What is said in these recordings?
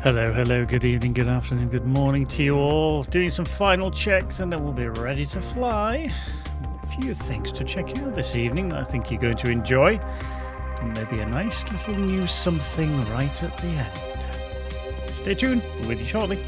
Hello, hello, good evening, good afternoon, good morning to you all. Doing some final checks and then we'll be ready to fly. A few things to check out this evening that I think you're going to enjoy. And maybe a nice little new something right at the end. Stay tuned, we're with you shortly.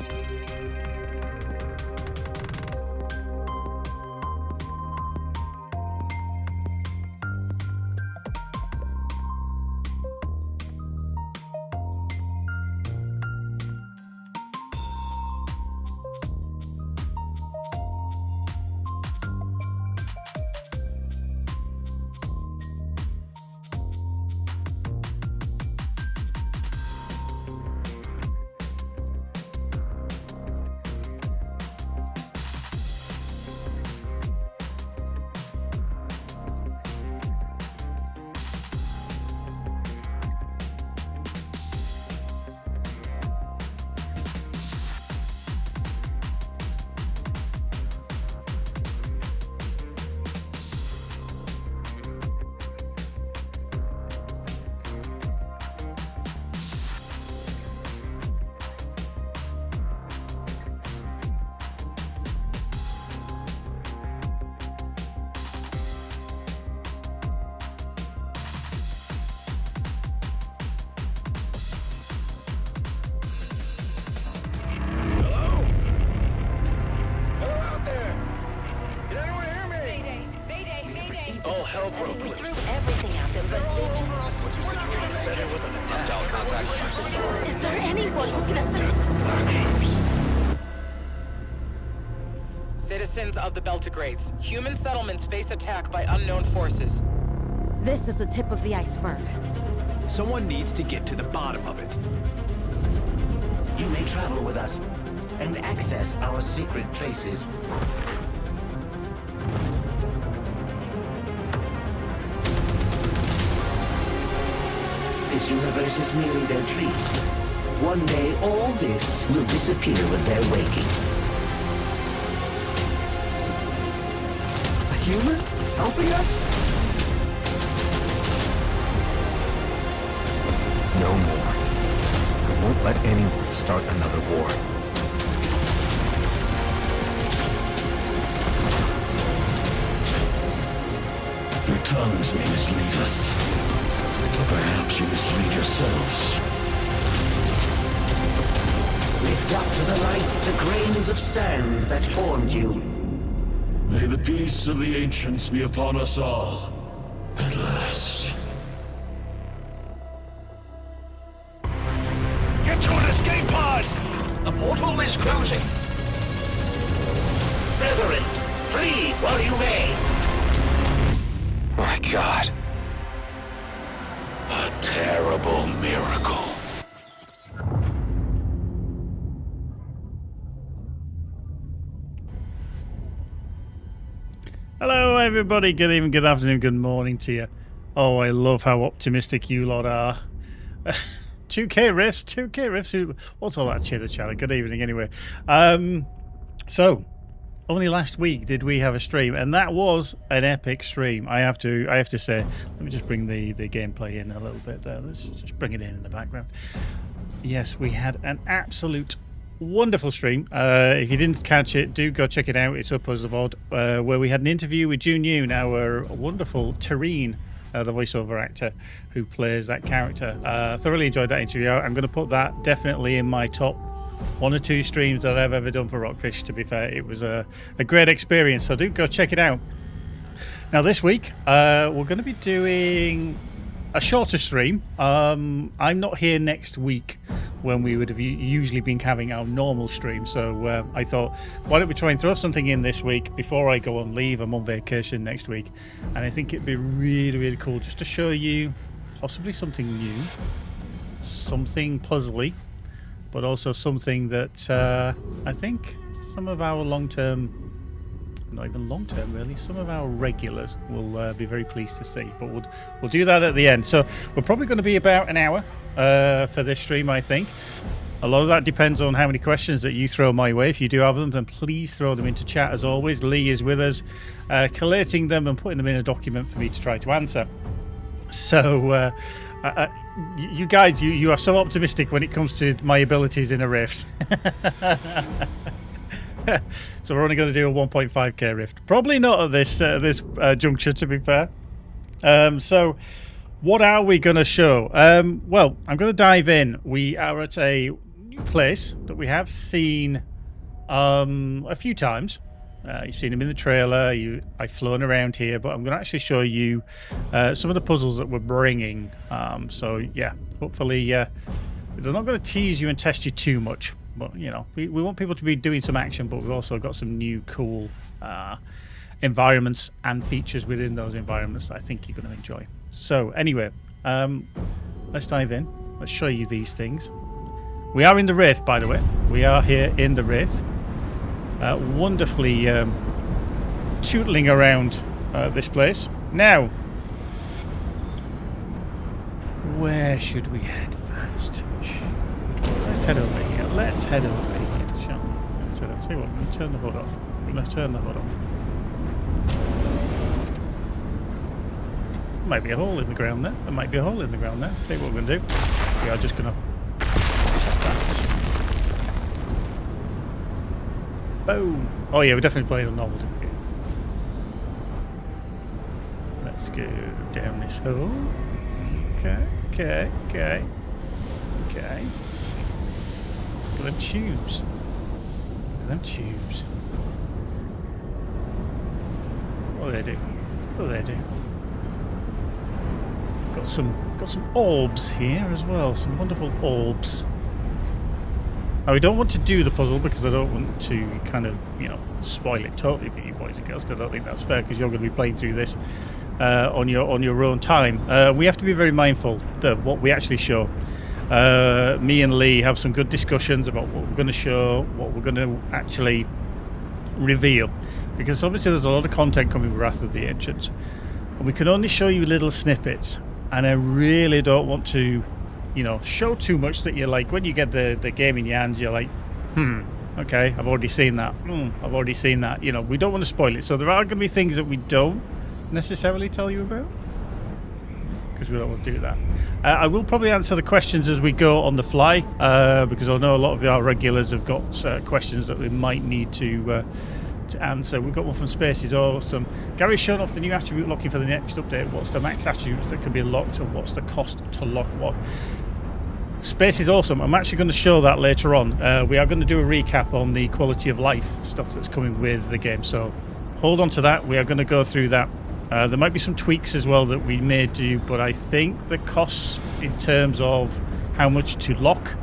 Citizens of the Beltigrades, human settlements face attack by unknown forces. This is the tip of the iceberg. Someone needs to get to the bottom of it. You may travel with us and access our secret places. This universe is merely their dream. One day, all this will disappear with their waking. A human? Helping us? No more. I won't let anyone start another war. Your tongues may mislead us, but perhaps you mislead yourselves. Lift up to the light the grains of sand that formed you. May the peace of the ancients be upon us all, at last. Get to an escape pod! The portal is closing. Brethren, flee while you may. My God. A terrible miracle. Hello everybody, good evening, good afternoon, good morning to you. Oh, I love how optimistic you lot are. 2K Rifts, what's all that chitter chatter? Good evening anyway. So, only last week did we have a stream, and that was an epic stream. I have to say. Let me just bring the gameplay in a little bit there. Let's just bring it in the background. Yes, we had an absolute wonderful stream. If you didn't catch it, do go check it out. It's up as a VOD, where we had an interview with June Yoon, our wonderful Terrine, the voiceover actor who plays that character. Thoroughly enjoyed that interview. I'm going to put that definitely in my top 1 or 2 streams that I've ever done for Rockfish, to be fair. It was a great experience, so do go check it out. Now this week, we're going to be doing a shorter stream. I'm not here next week when we would have usually been having our normal stream, so I thought, why don't we try and throw something in this week before I go on leave. I'm on vacation next week, and I think it'd be really, really cool just to show you possibly something new, something puzzly, but also something that I think some of our long-term, not even long-term really, some of our regulars will be very pleased to see. But we'll do that at the end. So we're probably going to be about an hour for this stream, I think. A lot of that depends on how many questions that you throw my way. If you do have them, then please throw them into chat as always. Lee is with us, collating them and putting them in a document for me to try to answer. So You guys, you are so optimistic when it comes to my abilities in a rift. So we're only going to do a 1.5k rift. Probably not at this juncture, to be fair. So what are we going to show? Well, I'm going to dive in. We are at a new place that we have seen a few times. You've seen him in the trailer. I've flown around here, but I'm going to actually show you some of the puzzles that we're bringing. So yeah, hopefully they're not going to tease you and test you too much. But you know, we want people to be doing some action, but we've also got some new cool environments and features within those environments that I think you're going to enjoy. So anyway, let's dive in. Let's show you these things. We are in the Wraith, by the way. We are here in the Wraith. Wonderfully tootling around this place. Now, where should we head first? Let's head over here. Let's head over here, shall we? I'll tell you what, let's turn the hood off. Let's turn the hood off. Might be a hole in the ground there. There might be a hole in the ground there. Tell you what we're going to do. We are just going to pop that. Boom. Oh yeah, we're definitely playing on normal difficulty. Let's go down this hole. Okay. Look at them tubes. Look at them tubes. What do they do? What do they do? Got some orbs here as well. Some wonderful orbs. Now, we don't want to do the puzzle because I don't want to kind of, you know, spoil it totally for you boys and girls, because I don't think that's fair, because you're going to be playing through this on your own time. We have to be very mindful of what we actually show. Me and Lee have some good discussions about what we're going to show, what we're going to actually reveal, because obviously there's a lot of content coming with Wrath of the Ancients, and we can only show you little snippets, and I really don't want to, you know, show too much that you're like, when you get the game in your hands, you're like, okay, I've already seen that. I've already seen that. You know, we don't want to spoil it. So there are going to be things that we don't necessarily tell you about, because we don't want to do that. I will probably answer the questions as we go on the fly, because I know a lot of our regulars have got questions that we might need to answer. We've got one from Spaces. Awesome. Gary's shown off the new attribute locking for the next update. What's the max attributes that can be locked, and what's the cost to lock what? Space is awesome. I'm actually going to show that later on. We are going to do a recap on the quality of life stuff that's coming with the game, so hold on to that. We are going to go through that. There might be some tweaks as well that we may do, but I think the costs in terms of how much to lock,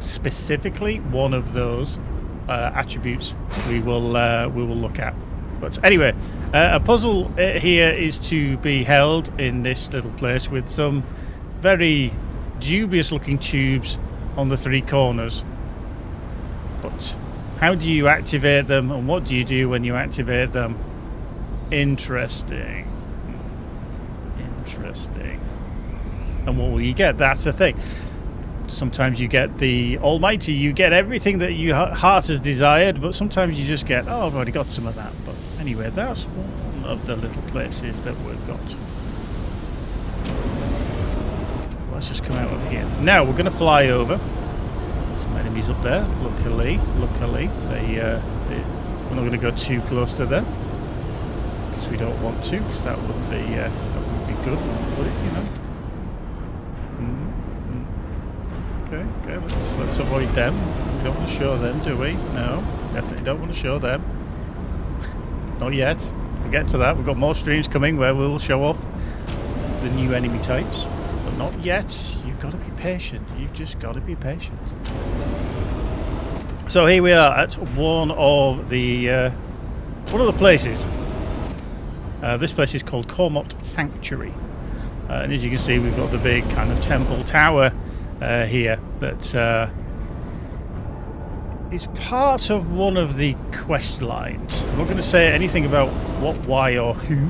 specifically one of those attributes, we will look at. But anyway, a puzzle here is to be held in this little place with some very dubious looking tubes on the three corners. But how do you activate them, and what do you do when you activate them? Interesting. And what will you get? That's the thing. Sometimes you get the almighty, you get everything that your heart has desired, but sometimes you just get, oh, I've already got some of that. But anyway, that's one of the little places that we've got. Let's just come out of here. Now we're going to fly over. Some enemies up there. Luckily, we're not going to go too close to them, because we don't want to, because that wouldn't be good, would it? You know. Okay. Let's avoid them. We don't want to show them, do we? No, definitely don't want to show them. Not yet. We'll get to that. We've got more streams coming where we'll show off the new enemy types. But not yet. You've got to be patient. You've just got to be patient. So here we are at one of the places. This place is called Cormot Sanctuary, and as you can see, we've got the big kind of temple tower here that is part of one of the quest lines. I'm not going to say anything about what, why, or who,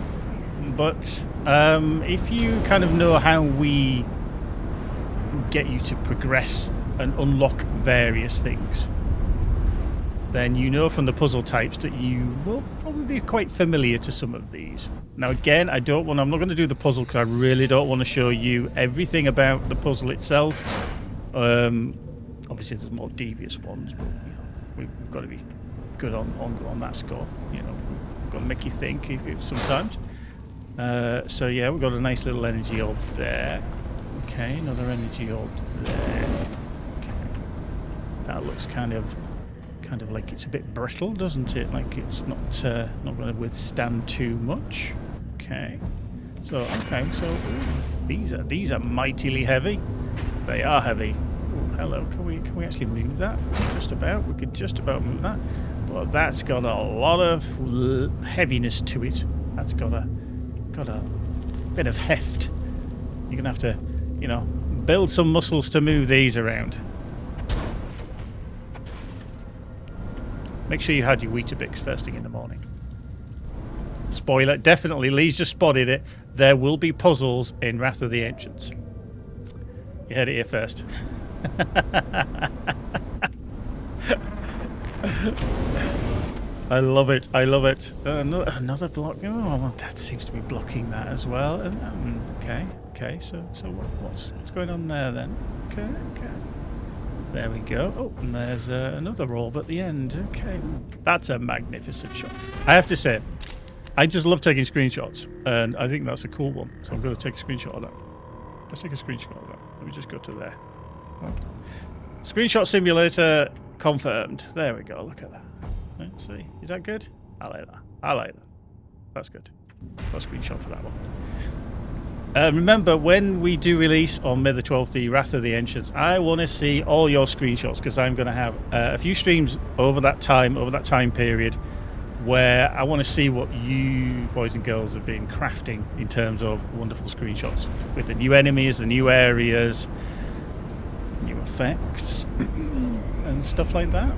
but if you kind of know how we get you to progress and unlock various things, then you know from the puzzle types that you will probably be quite familiar to some of these. Now again, I'm not going to do the puzzle because I really don't want to show you everything about the puzzle itself. Obviously there's more devious ones, but you know, we've got to be good on that score. You know, we've got to make you think sometimes. So yeah, we've got a nice little energy orb there. Okay, another energy orb there. Okay. That looks kind of like it's a bit brittle, doesn't it? Like it's not going to withstand too much. Okay. So these are mightily heavy. They are heavy. Ooh, hello. Can we actually move that? Just about. We could just about move that. But that's got a lot of heaviness to it. That's got a bit of heft. You're gonna have to, you know, build some muscles to move these around. Make sure you had your Weetabix first thing in the morning. Spoiler, definitely, Lee's just spotted it. There will be puzzles in Wrath of the Ancients. You heard it here first. I love it. I love it. Another block. Oh, that seems to be blocking that as well. Okay. So what's going on there then? Okay. There we go. Oh, and there's another orb at the end. Okay, that's a magnificent shot. I have to say, I just love taking screenshots, and I think that's a cool one. So I'm going to take a screenshot of that. Let's take a screenshot of that. Let me just go to there. Okay. Screenshot simulator confirmed. There we go. Look at that. Let's see. Is that good? I like that. That's good. Got a screenshot for that one. Remember, when we do release on May the 12th the Wrath of the Ancients, I want to see all your screenshots because I'm going to have a few streams over that time period, where I want to see what you boys and girls have been crafting in terms of wonderful screenshots with the new enemies, the new areas, new effects, and stuff like that.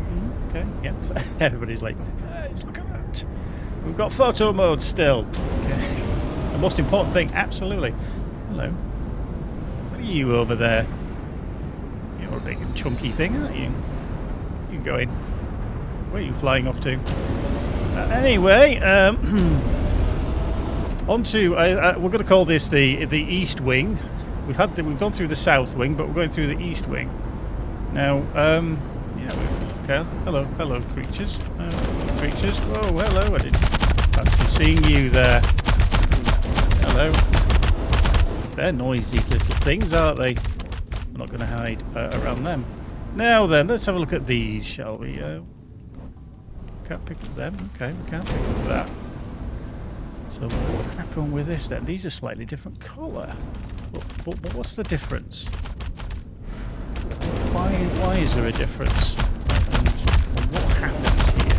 Okay, yeah. Everybody's like, hey, look at that. We've got photo mode still. Okay. The most important thing, absolutely. Hello. What are you over there? You're a big and chunky thing, aren't you? You going? Where are you flying off to? Anyway, onto we're going to call this the East Wing. We've gone through the South Wing, but we're going through the East Wing now. Okay. Hello, creatures. Creatures. Whoa, hello. I didn't fancy seeing you there. Hello. They're noisy little things, aren't they? We're not going to hide around them. Now then, let's have a look at these, shall we? Can't pick up them. Okay, we can't pick up that. So what happened with this then? These are slightly different colour. What's the difference? Why is there a difference? And what happens here?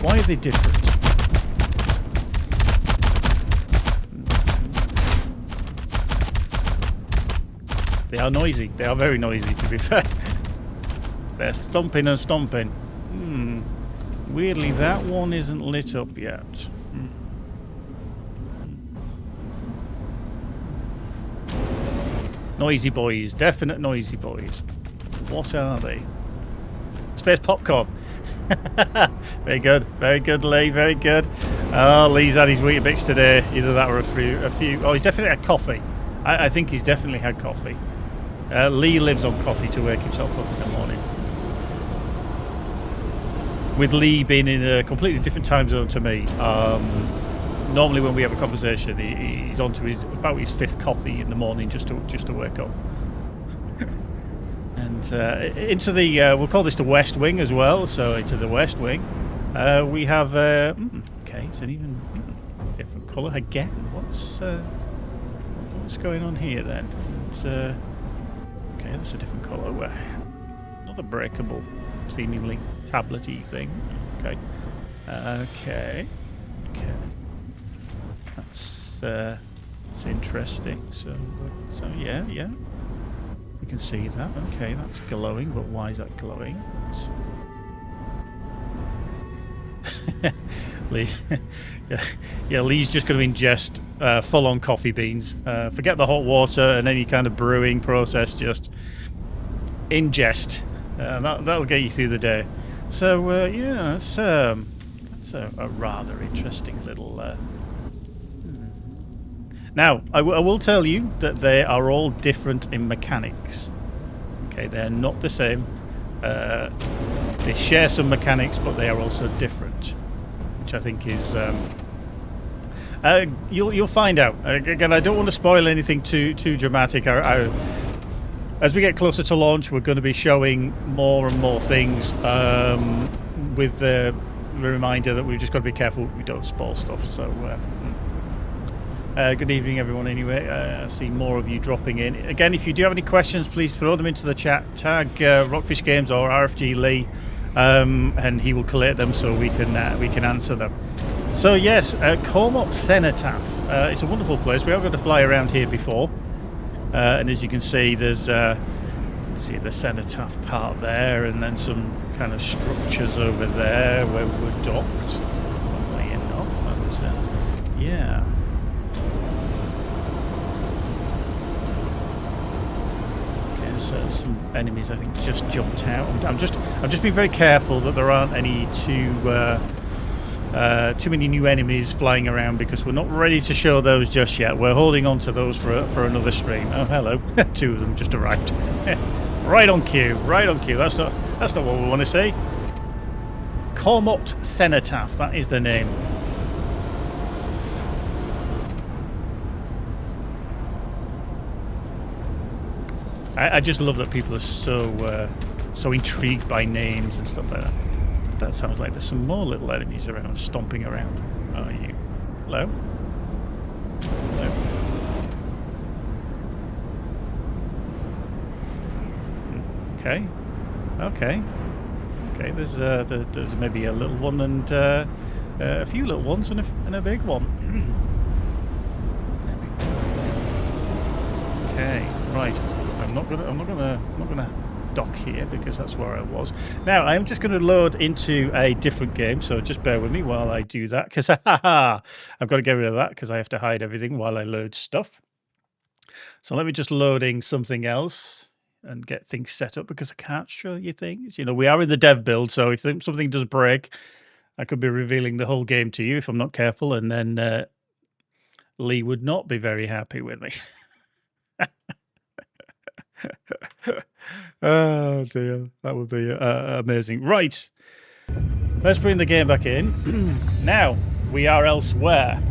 Why are they different? They are noisy. They are very noisy, to be fair. They're thumping and stomping. Weirdly, that one isn't lit up yet. Noisy boys. Definite noisy boys. What are they? Space popcorn. Very good. Very good, Lee. Very good. Oh, Lee's had his Weetabix today. Either that or a few. Oh, he's definitely had coffee. I think he's definitely had coffee. Lee lives on coffee to wake himself up in the morning. With Lee being in a completely different time zone to me, normally when we have a conversation, he's on to about his 5th coffee in the morning just to wake up. And into the we'll call this the West Wing as well. So into the West Wing, we have okay, it's an even different colour again. What's going on here then? It's, okay, that's a different colour. Not a breakable, seemingly tablet-y thing. Okay. Okay. That's interesting. So yeah. We can see that. Okay, that's glowing, but why is that glowing? Lee, yeah, Lee's just going to ingest full-on coffee beans. Forget the hot water and any kind of brewing process. Just ingest. That'll get you through the day. So yeah, that's a rather interesting little. Now, I will tell you that they are all different in mechanics. Okay, they're not the same. They share some mechanics, but they are also different, which I think is. You'll find out. Again, I don't want to spoil anything too dramatic. As we get closer to launch, we're going to be showing more and more things, with the reminder that we've just got to be careful we don't spoil stuff. So, good evening, everyone. Anyway, I see more of you dropping in. Again, if you do have any questions, please throw them into the chat. Tag Rockfish Games or RFG Lee, and he will collate them so we can answer them. So yes, Cormot Cenotaph. It's a wonderful place. We are going to fly around here before. And as you can see, there's see the Cenotaph part there, and then some kind of structures over there where we're docked, funnily enough. And yeah. Okay, so some enemies I think just jumped out. I'm just being very careful that there aren't any too many new enemies flying around, because we're not ready to show those just yet. We're holding on to those for another stream. Oh, hello. Two of them just arrived. Right on cue. Right on cue. That's not what we want to see. Cormot Cenotaph. That is the name. I just love that people are so intrigued by names and stuff like that. That sounds like there's some more little enemies around, stomping around. Are you? Hello? Hello? Okay. Okay. Okay, there's maybe a little one and a few little ones and a big one. Okay, right. I'm not gonna dock here because that's where I was. Now I'm just going to load into a different game, so just bear with me while I do that, because I've got to get rid of that because I have to hide everything while I load stuff. So let me just loading something else and get things set up, because I can't show you things. You know, we are in the dev build, so if something does break, I could be revealing the whole game to you if I'm not careful, and then Lee would not be very happy with me. Oh dear, that would be amazing. Right, let's bring the game back in. Now we are elsewhere.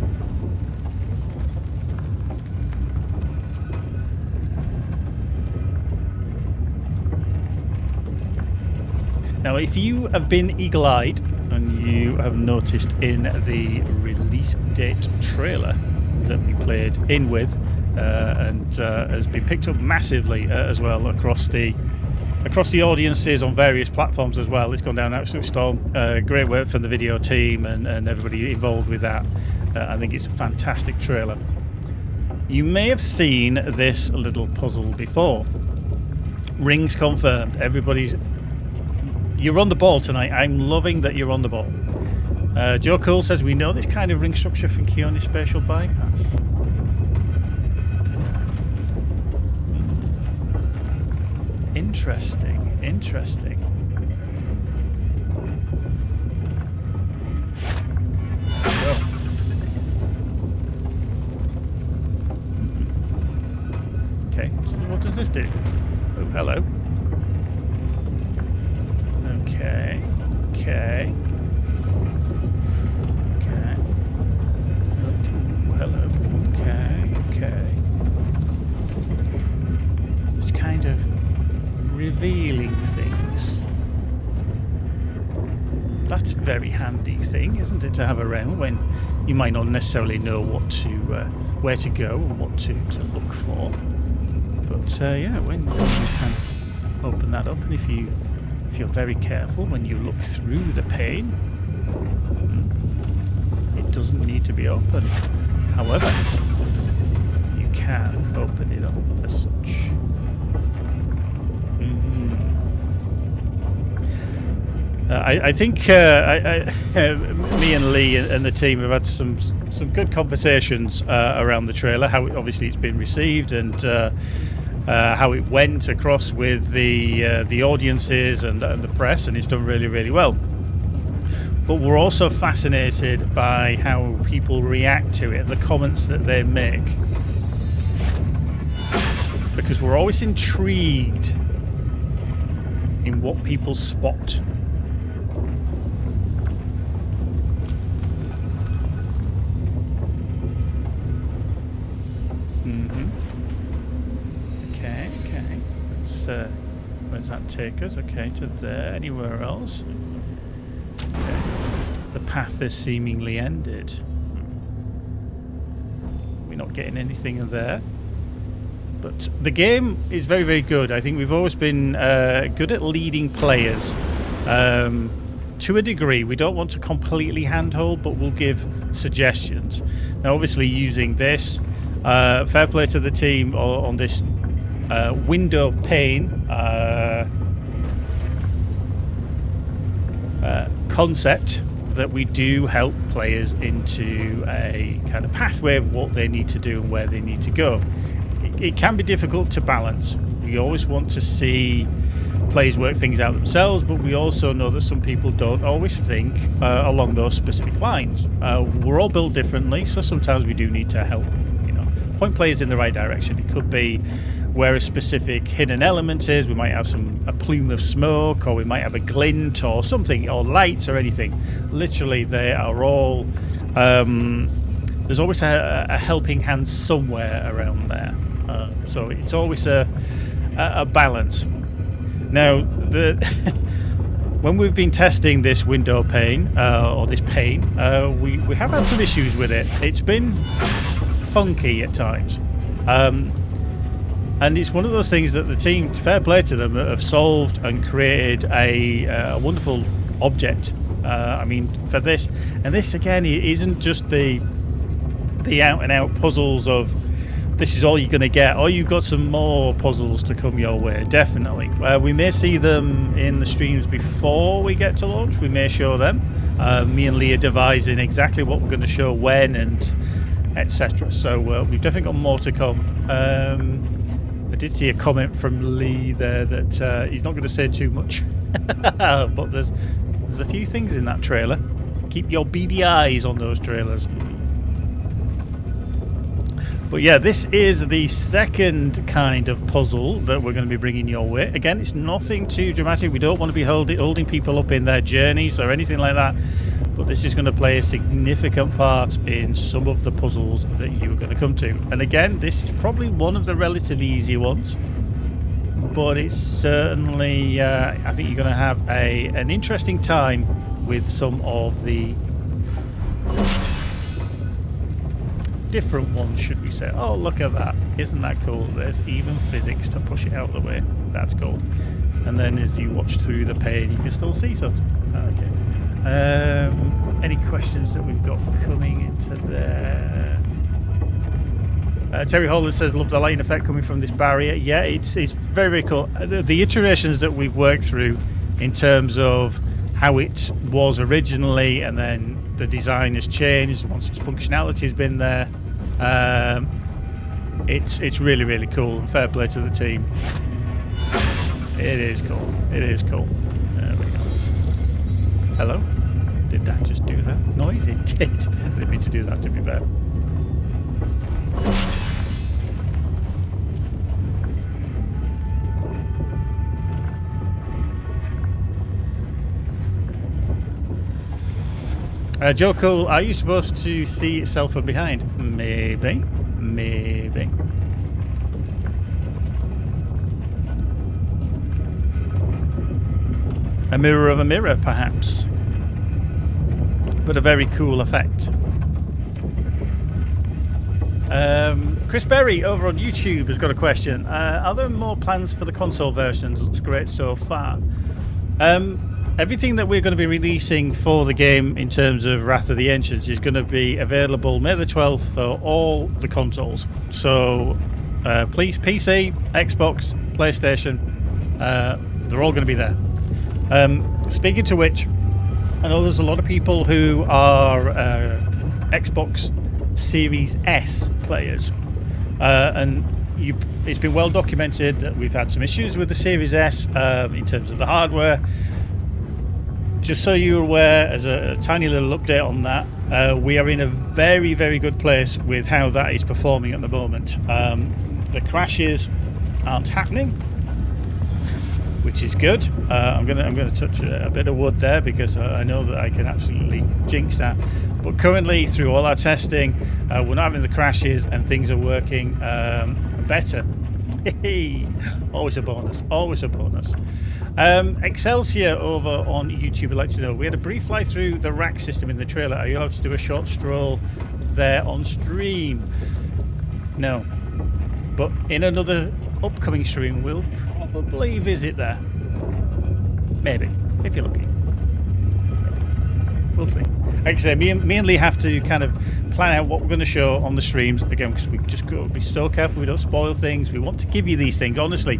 Now, if you have been eagle-eyed and you have noticed in the release date trailer that we played in with, and has been picked up massively as well across the audiences on various platforms as well. It's gone down an absolute storm. Great work from the video team and everybody involved with that. I think it's a fantastic trailer. You may have seen this little puzzle before. Rings confirmed. You're on the ball tonight. I'm loving that you're on the ball. Joe Cool says, we know this kind of ring structure from Keone's spatial bypass. Interesting, interesting. Well. Okay, so what does this do? Oh, hello. Okay, okay. Okay. Oh, hello. Okay, okay. It's kind of revealing things. That's a very handy thing, isn't it, to have around when you might not necessarily know what to, where to go and what to look for. But yeah, when you can open that up, and if you're very careful when you look through the pane, it doesn't need to be open. However, you can open it up as such. I think me and Lee and the team have had some good conversations around the trailer, how obviously it's been received, and how it went across with the audiences and the press, and it's done really, really well. But we're also fascinated by how people react to it, the comments that they make, because we're always intrigued in what people spot. Okay. Let's where does that take us? Okay, to there. Anywhere else? Okay. The path is seemingly ended. We're not getting anything there. But the game is very, very good. I think we've always been good at leading players to a degree. We don't want to completely handhold, but we'll give suggestions. Now, obviously, using this, fair play to the team on this window pane concept, that we do help players into a kind of pathway of what they need to do and where they need to go. It can be difficult to balance. We always want to see players work things out themselves, but we also know that some people don't always think along those specific lines. We're all built differently, so sometimes we do need to help, point players in the right direction. It could be where a specific hidden element is. We might have a plume of smoke, or we might have a glint or something, or lights or anything. Literally, they are all... there's always a helping hand somewhere around there. So it's always a balance. Now, when we've been testing this window pane, or this pane, we have had some issues with it. It's been funky at times. And it's one of those things that the team, fair play to them, have solved and created a wonderful object. I mean, for this, and this again, it isn't just the out-and-out puzzles of this is all you're going to get, or you've got some more puzzles to come your way, definitely. We may see them in the streams before we get to launch. We may show them. Me and Lee are devising exactly what we're going to show when and etc. So we've definitely got more to come. I did see a comment from Lee there that he's not going to say too much, but there's a few things in that trailer. Keep your beady eyes on those trailers. But yeah, this is the second kind of puzzle that we're going to be bringing your way. Again, it's nothing too dramatic. We don't want to be holding people up in their journeys or anything like that. But this is going to play a significant part in some of the puzzles that you are going to come to. And again, this is probably one of the relatively easy ones. But it's certainly, I think you're going to have an interesting time with some of the different ones, should we say. Oh, look at that. Isn't that cool? There's even physics to push it out of the way. That's cool. And then as you watch through the pane, you can still see stuff. Okay. Any questions that we've got coming into there? Terry Holland says, love the lighting effect coming from this barrier. Yeah, it's very, very cool. The iterations that we've worked through in terms of how it was originally, and then the design has changed once its functionality has been there. It's really, really cool. Fair play to the team. It is cool. It is cool. There we go. Hello? Did that just do that noise? It did. I didn't mean to do that, to be fair. Joe Cole, are you supposed to see itself from behind? Maybe. Maybe. A mirror of a mirror, perhaps. But a very cool effect. Chris Berry over on YouTube has got a question. Are there more plans for the console versions? Looks great so far. Everything that we're going to be releasing for the game in terms of Wrath of the Ancients is going to be available May the 12th for all the consoles. So please, PC, Xbox, PlayStation, they're all going to be there. Speaking to which, I know there's a lot of people who are Xbox Series S players, and it's been well documented that we've had some issues with the Series S in terms of the hardware. Just so you're aware, as a tiny little update on that, we are in a very, very good place with how that is performing at the moment. The crashes aren't happening, which is good. I'm gonna touch a bit of wood there because I know that I can absolutely jinx that. But currently, through all our testing, we're not having the crashes and things are working better. Always a bonus. Always a bonus. Excelsior over on YouTube would like to know, we had a brief fly through the rack system in the trailer. Are you allowed to do a short stroll there on stream? No. But in another upcoming stream, we'll probably visit there. Maybe, if you're lucky. Maybe. We'll see. Like I say, me and Lee have to kind of plan out what we're going to show on the streams, again, because we just got to be so careful we don't spoil things. We want to give you these things, honestly.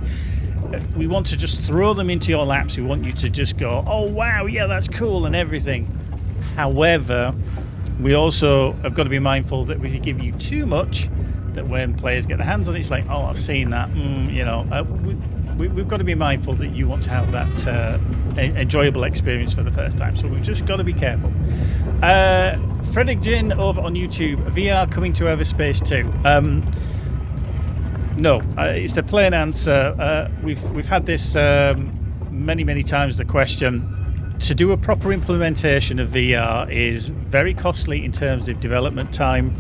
We want to just throw them into your laps. We want you to just go, oh wow, yeah, that's cool and everything. However, we also have got to be mindful that if we give you too much, that when players get their hands on it, it's like, oh, I've seen that. You know, we've got to be mindful that you want to have that enjoyable experience for the first time. So we've just got to be careful. Frederick Jin over on YouTube, VR coming to EVERSPACE 2. No, it's the plain answer. We've had this many times. The question to do a proper implementation of VR is very costly in terms of development time.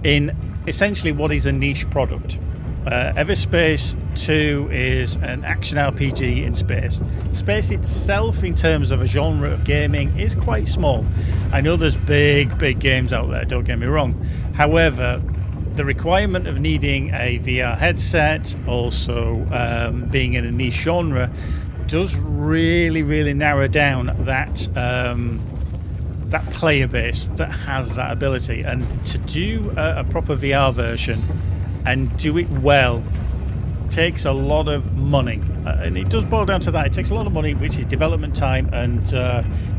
In essentially what is a niche product, EVERSPACE 2 is an action RPG in space. Space itself, in terms of a genre of gaming, is quite small. I know there's big games out there. Don't get me wrong. However, the requirement of needing a VR headset, also being in a niche genre, does really narrow down that that player base that has that ability. And to do a proper VR version and do it well takes a lot of money. And it does boil down to that. It takes a lot of money, which is development time, and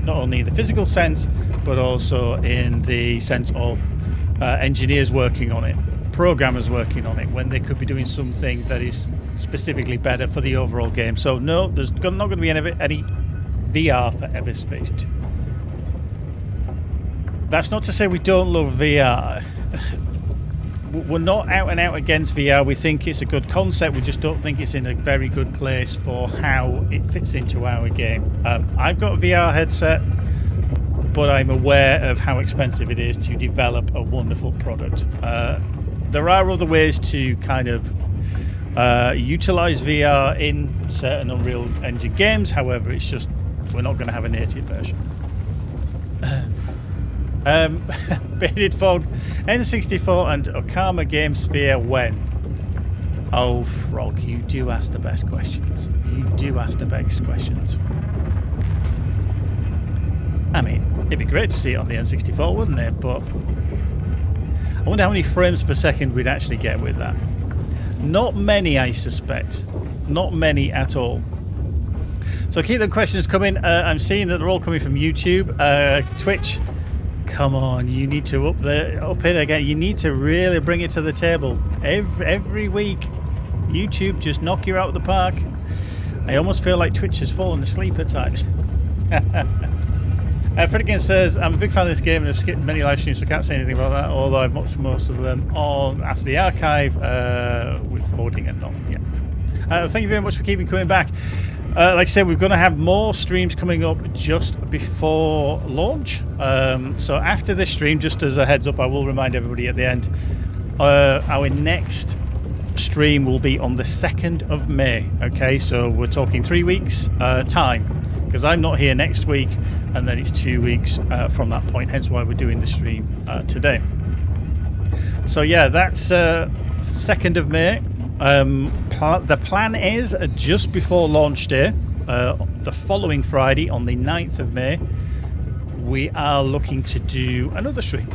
not only in the physical sense, but also in the sense of engineers working on it, programmers working on it, when they could be doing something that is specifically better for the overall game. So no, there's not going to be any VR for EVERSPACE 2. That's not to say we don't love VR. We're not out and out against VR. We think it's a good concept. We just don't think it's in a very good place for how it fits into our game. I've got a VR headset, but I'm aware of how expensive it is to develop a wonderful product. There are other ways to kind of utilize VR in certain Unreal Engine games. However, it's just we're not going to have a native version. Bearded Fog, N64 and Okama Game Sphere when? Oh, Frog, you do ask the best questions. You do ask the best questions. I mean, it'd be great to see it on the N64, wouldn't it? But I wonder how many frames per second we'd actually get with that. Not many, I suspect. Not many at all. So keep the questions coming. I'm seeing that they're all coming from YouTube. Twitch, come on, you need to up it again. You need to really bring it to the table. Every week, YouTube just knock you out of the park. I almost feel like Twitch has fallen asleep at times. Fredrigan says, I'm a big fan of this game and have skipped many live streams, so I can't say anything about that, although I've watched most of them on after the archive with forwarding and not. Yeah. Thank you very much for keeping coming back. Like I said, we're going to have more streams coming up just before launch. So after this stream, just as a heads up, I will remind everybody at the end, our next stream will be on the 2nd of May. Okay, so we're talking 3 weeks time, because I'm not here next week, and then it's 2 weeks from that point, hence why we're doing the stream today. So yeah, that's 2nd of May. The plan is just before launch day, the following Friday on the 9th of May, we are looking to do another stream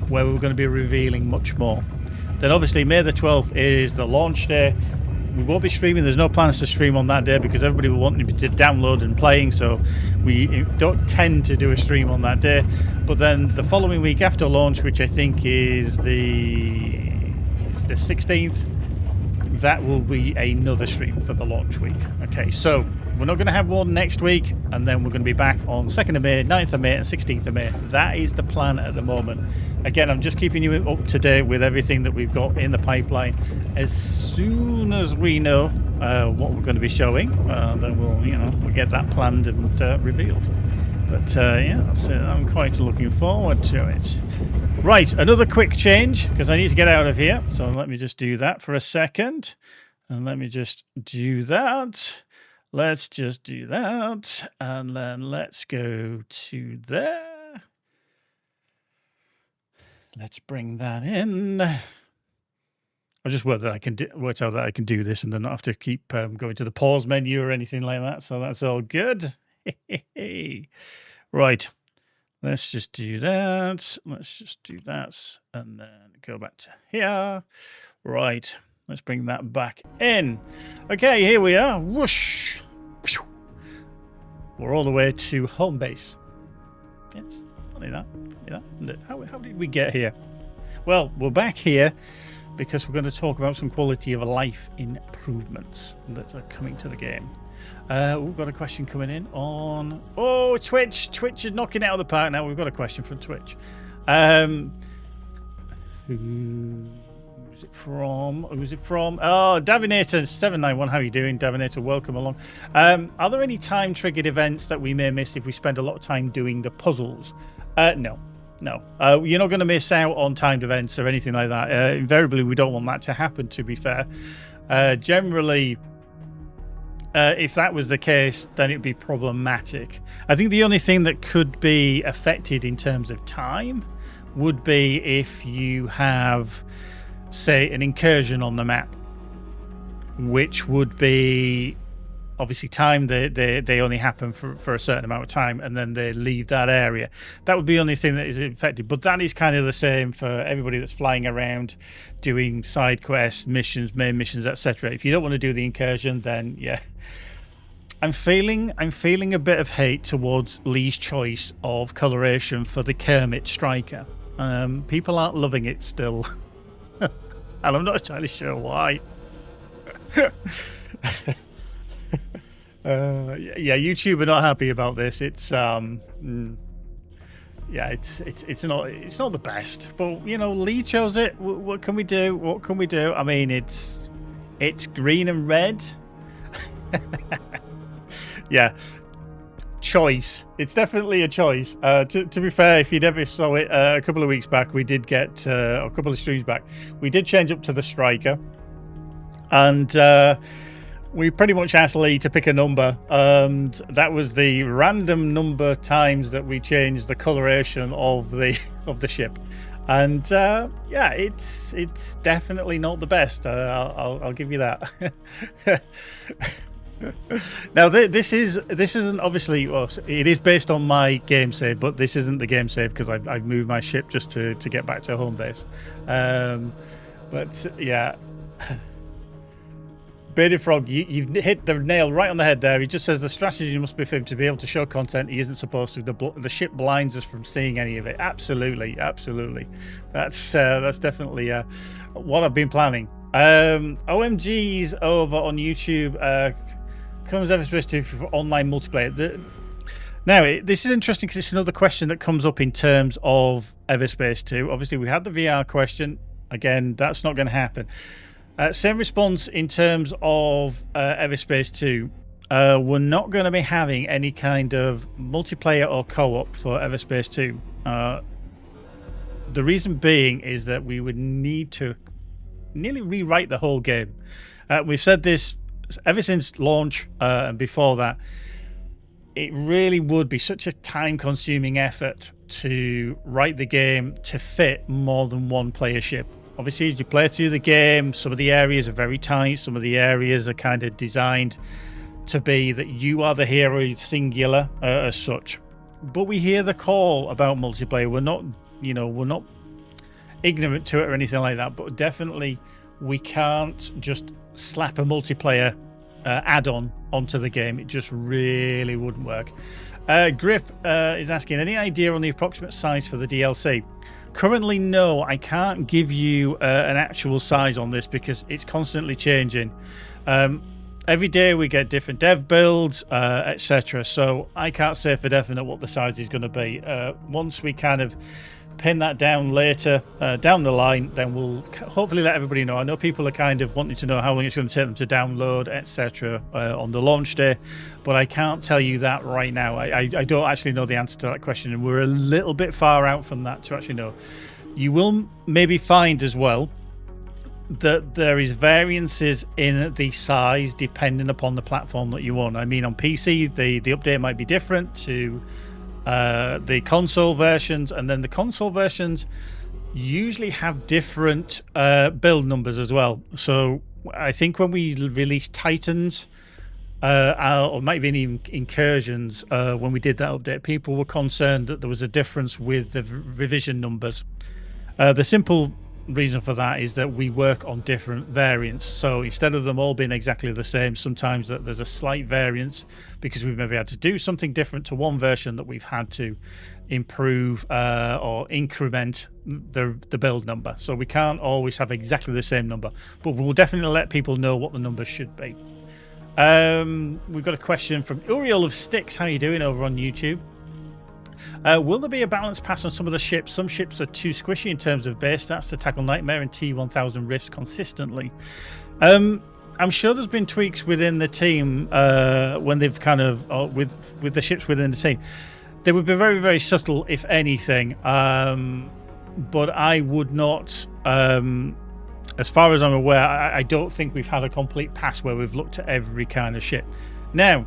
where we're going to be revealing much more. Then obviously May the 12th is the launch day. We won't be streaming. There's no plans to stream on that day because everybody will want to download and playing, so we don't tend to do a stream on that day. But then the following week after launch, which I think is the the 16th. That will be another stream for the launch week. Okay, so we're not going to have one next week, and then we're going to be back on 2nd of May, 9th of May, and 16th of May. That is the plan at the moment. Again, I'm just keeping you up to date with everything that we've got in the pipeline. As soon as we know what we're going to be showing, then we'll get that planned and revealed. But yeah, so I'm quite looking forward to it. Right, another quick change, because I need to get out of here. So let me just do that for a second. And let me just do that. Let's just do that. And then let's go to there. Let's bring that in. I just worked out that I can do this and then not have to keep going to the pause menu or anything like that. So that's all good. Right. Let's just do that. Let's just do that. And then go back to here. Right. Let's bring that back in. Okay, here we are. Whoosh. We're all the way to home base. Yes. Funny that. How did we get here? Well, we're back here because we're going to talk about some quality of life improvements that are coming to the game. We've got a question coming in on... Oh, Twitch! Twitch is knocking it out of the park now. We've got a question from Twitch. Who's it from? Oh, Davinator791. How are you doing, Davinator? Welcome along. Are there any time-triggered events that we may miss if we spend a lot of time doing the puzzles? No. You're not going to miss out on timed events or anything like that. Invariably, we don't want that to happen, to be fair. Generally... if that was the case, then it'd be problematic. I think the only thing that could be affected in terms of time would be if you have, say, an incursion on the map, which would be obviously time. They only happen for a certain amount of time, and then they leave that area. That would be the only thing that is affected. But that is kind of the same for everybody that's flying around, doing side quests, missions, main missions, etc. If you don't want to do the incursion, then yeah. I'm feeling a bit of hate towards Lee's choice of coloration for the Kermit Striker. People aren't loving it still, and I'm not entirely sure why. Yeah, YouTube are not happy about this. It's it's not the best, but Lee chose it. What can we do? I mean, it's green and red. Yeah, choice. It's definitely a choice. To be fair, if you never saw it, a couple of weeks back, we did get a couple of streams back. We did change up to the Striker, and we pretty much asked Lee to pick a number, and that was the random number times that we changed the coloration of the ship. And yeah, it's definitely not the best. I'll give you that. Now this isn't obviously, well, it is based on my game save, but this isn't the game save because I've moved my ship just to get back to home base. But yeah. Bearded Frog, you've hit the nail right on the head there. He just says the strategy must be for him to be able to show content he isn't supposed to. The ship blinds us from seeing any of it. Absolutely. That's definitely what I've been planning. OMG's over on YouTube. Comes EVERSPACE 2 for online multiplayer. Now, this is interesting because it's another question that comes up in terms of EVERSPACE 2. Obviously, we had the VR question. Again, that's not going to happen. Same response in terms of EVERSPACE 2. We're not going to be having any kind of multiplayer or co-op for EVERSPACE 2. The reason being is that we would need to nearly rewrite the whole game. We've said this ever since launch and before that. It really would be such a time-consuming effort to write the game to fit more than one player ship. Obviously, as you play through the game, some of the areas are very tight. Some of the areas are kind of designed to be that you are the hero, singular as such. But we hear the call about multiplayer. We're not ignorant to it or anything like that. But definitely, we can't just slap a multiplayer add-on onto the game. It just really wouldn't work. Grip is asking, any idea on the approximate size for the DLC? Currently, no, I can't give you an actual size on this because it's constantly changing. Every day we get different dev builds, etc. So I can't say for definite what the size is going to be. Once we kind of pin that down later down the line, then we'll hopefully let everybody know. I know people are kind of wanting to know how long it's going to take them to download, etc. On the launch day, but I can't tell you that right now. I don't actually know the answer to that question, and we're a little bit far out from that to actually know. You will maybe find as well that there is variances in the size depending upon the platform that you own. I mean, on PC, the update might be different to the console versions, and then the console versions usually have different build numbers as well. So I think when we released Titans, or might have been even Incursions, when we did that update, people were concerned that there was a difference with the revision numbers. The simple reason for that is that we work on different variants, so instead of them all being exactly the same, sometimes that there's a slight variance because we've maybe had to do something different to one version that we've had to improve or increment the build number. So we can't always have exactly the same number, but we'll definitely let people know what the numbers should be. We've got a question from Uriel of Sticks. How are you doing over on YouTube? Will there be a balance pass on some of the ships? Some ships are too squishy in terms of base stats to tackle Nightmare and T-1000 Rifts consistently. I'm sure there's been tweaks within the team when they've kind of with the ships within the team. They would be very, very subtle, if anything. But I would not, as far as I'm aware, I don't think we've had a complete pass where we've looked at every kind of ship. Now,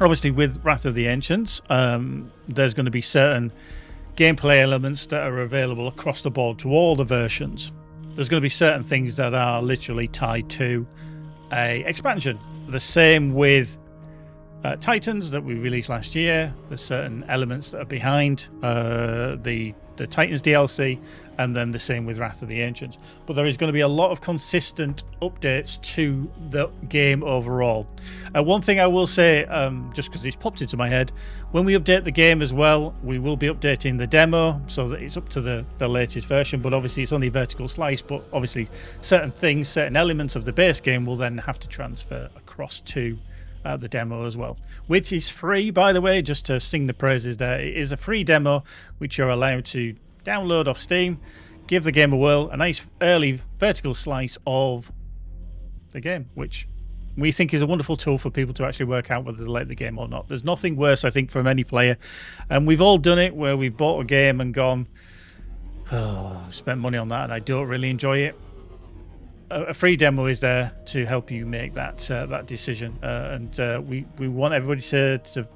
obviously, with Wrath of the Ancients, there's going to be certain gameplay elements that are available across the board to all the versions. There's going to be certain things that are literally tied to a expansion. The same with Titans that we released last year. There's certain elements that are behind the Titans DLC, and then the same with Wrath of the Ancients. But there is going to be a lot of consistent updates to the game overall. One thing I will say, just because it's popped into my head, when we update the game as well, we will be updating the demo so that it's up to the latest version. But obviously it's only vertical slice, but obviously certain things, certain elements of the base game will then have to transfer across to the demo as well, which is free, by the way, just to sing the praises there. It is a free demo which you're allowed to download off Steam, give the game a whirl, a nice early vertical slice of the game, which we think is a wonderful tool for people to actually work out whether they like the game or not. There's nothing worse, I think, from any player, and we've all done it, where we've bought a game and gone, oh, I spent money on that and I don't really enjoy it. A free demo is there to help you make that decision, and we want everybody to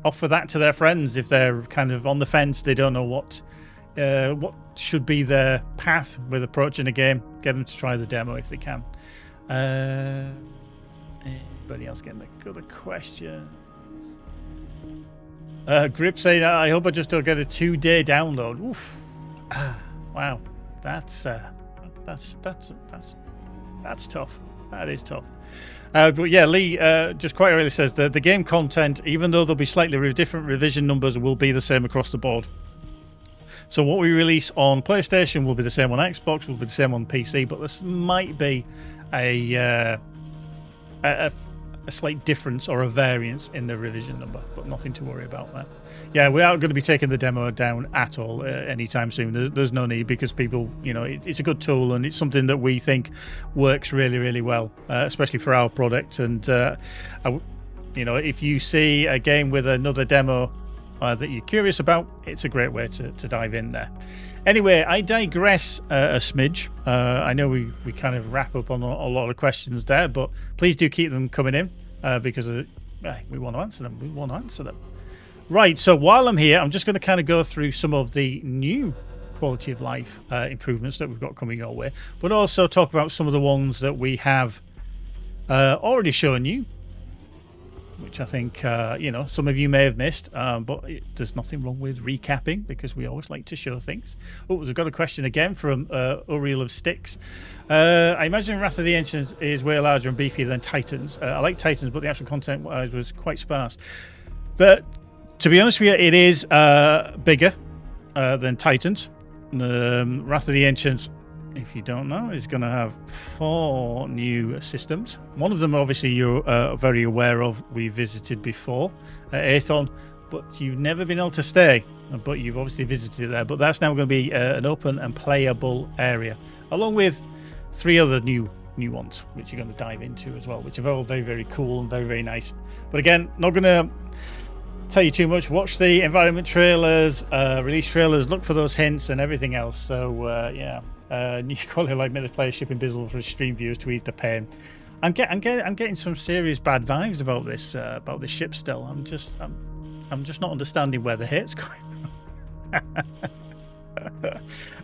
offer that to their friends if they're kind of on the fence. They don't know what should be their path with approaching a game. Get them to try the demo if they can. Anybody else getting the other question? Grip saying, I hope I just don't get a 2-day download. Oof. Wow, that's tough. That is tough. But yeah, Lee just quite rightly says that the game content, even though there'll be slightly different revision numbers, will be the same across the board. So what we release on PlayStation will be the same on Xbox, will be the same on PC, but this might be a slight difference or a variance in the revision number, but nothing to worry about there. Yeah, we aren't going to be taking the demo down at all anytime soon. There's no need, because people, it's a good tool and it's something that we think works really, really well, especially for our product. And if you see a game with another demo that you're curious about, it's a great way to dive in there. Anyway, I digress a smidge. I know we kind of wrap up on a lot of questions there, but please do keep them coming in because we want to answer them. Right, so while I'm here, I'm just going to kind of go through some of the new quality of life improvements that we've got coming our way, but also talk about some of the ones that we have already shown you, which I think some of you may have missed, but there's nothing wrong with recapping, because we always like to show things. Oh, we've got a question again from Uriel of Sticks. I imagine Wrath of the Ancients is way larger and beefier than Titans. I like Titans, but the actual content was quite sparse. But to be honest with you, it is bigger. Then Titans. Wrath of the Ancients, if you don't know, is going to have 4 new systems. One of them, obviously, you're very aware of. We visited before at Aethon, but you've never been able to stay. But you've obviously visited there. But that's now going to be an open and playable area, along with 3 other new ones, which you're going to dive into as well, which are all very, very cool and very, very nice. But again, not going to tell you too much. Watch the environment trailers, release trailers, look for those hints and everything else. So yeah, you quality like the player ship invisible for stream viewers to ease the pain. I'm getting some serious bad vibes about this ship still. I'm just not understanding where the hit's going.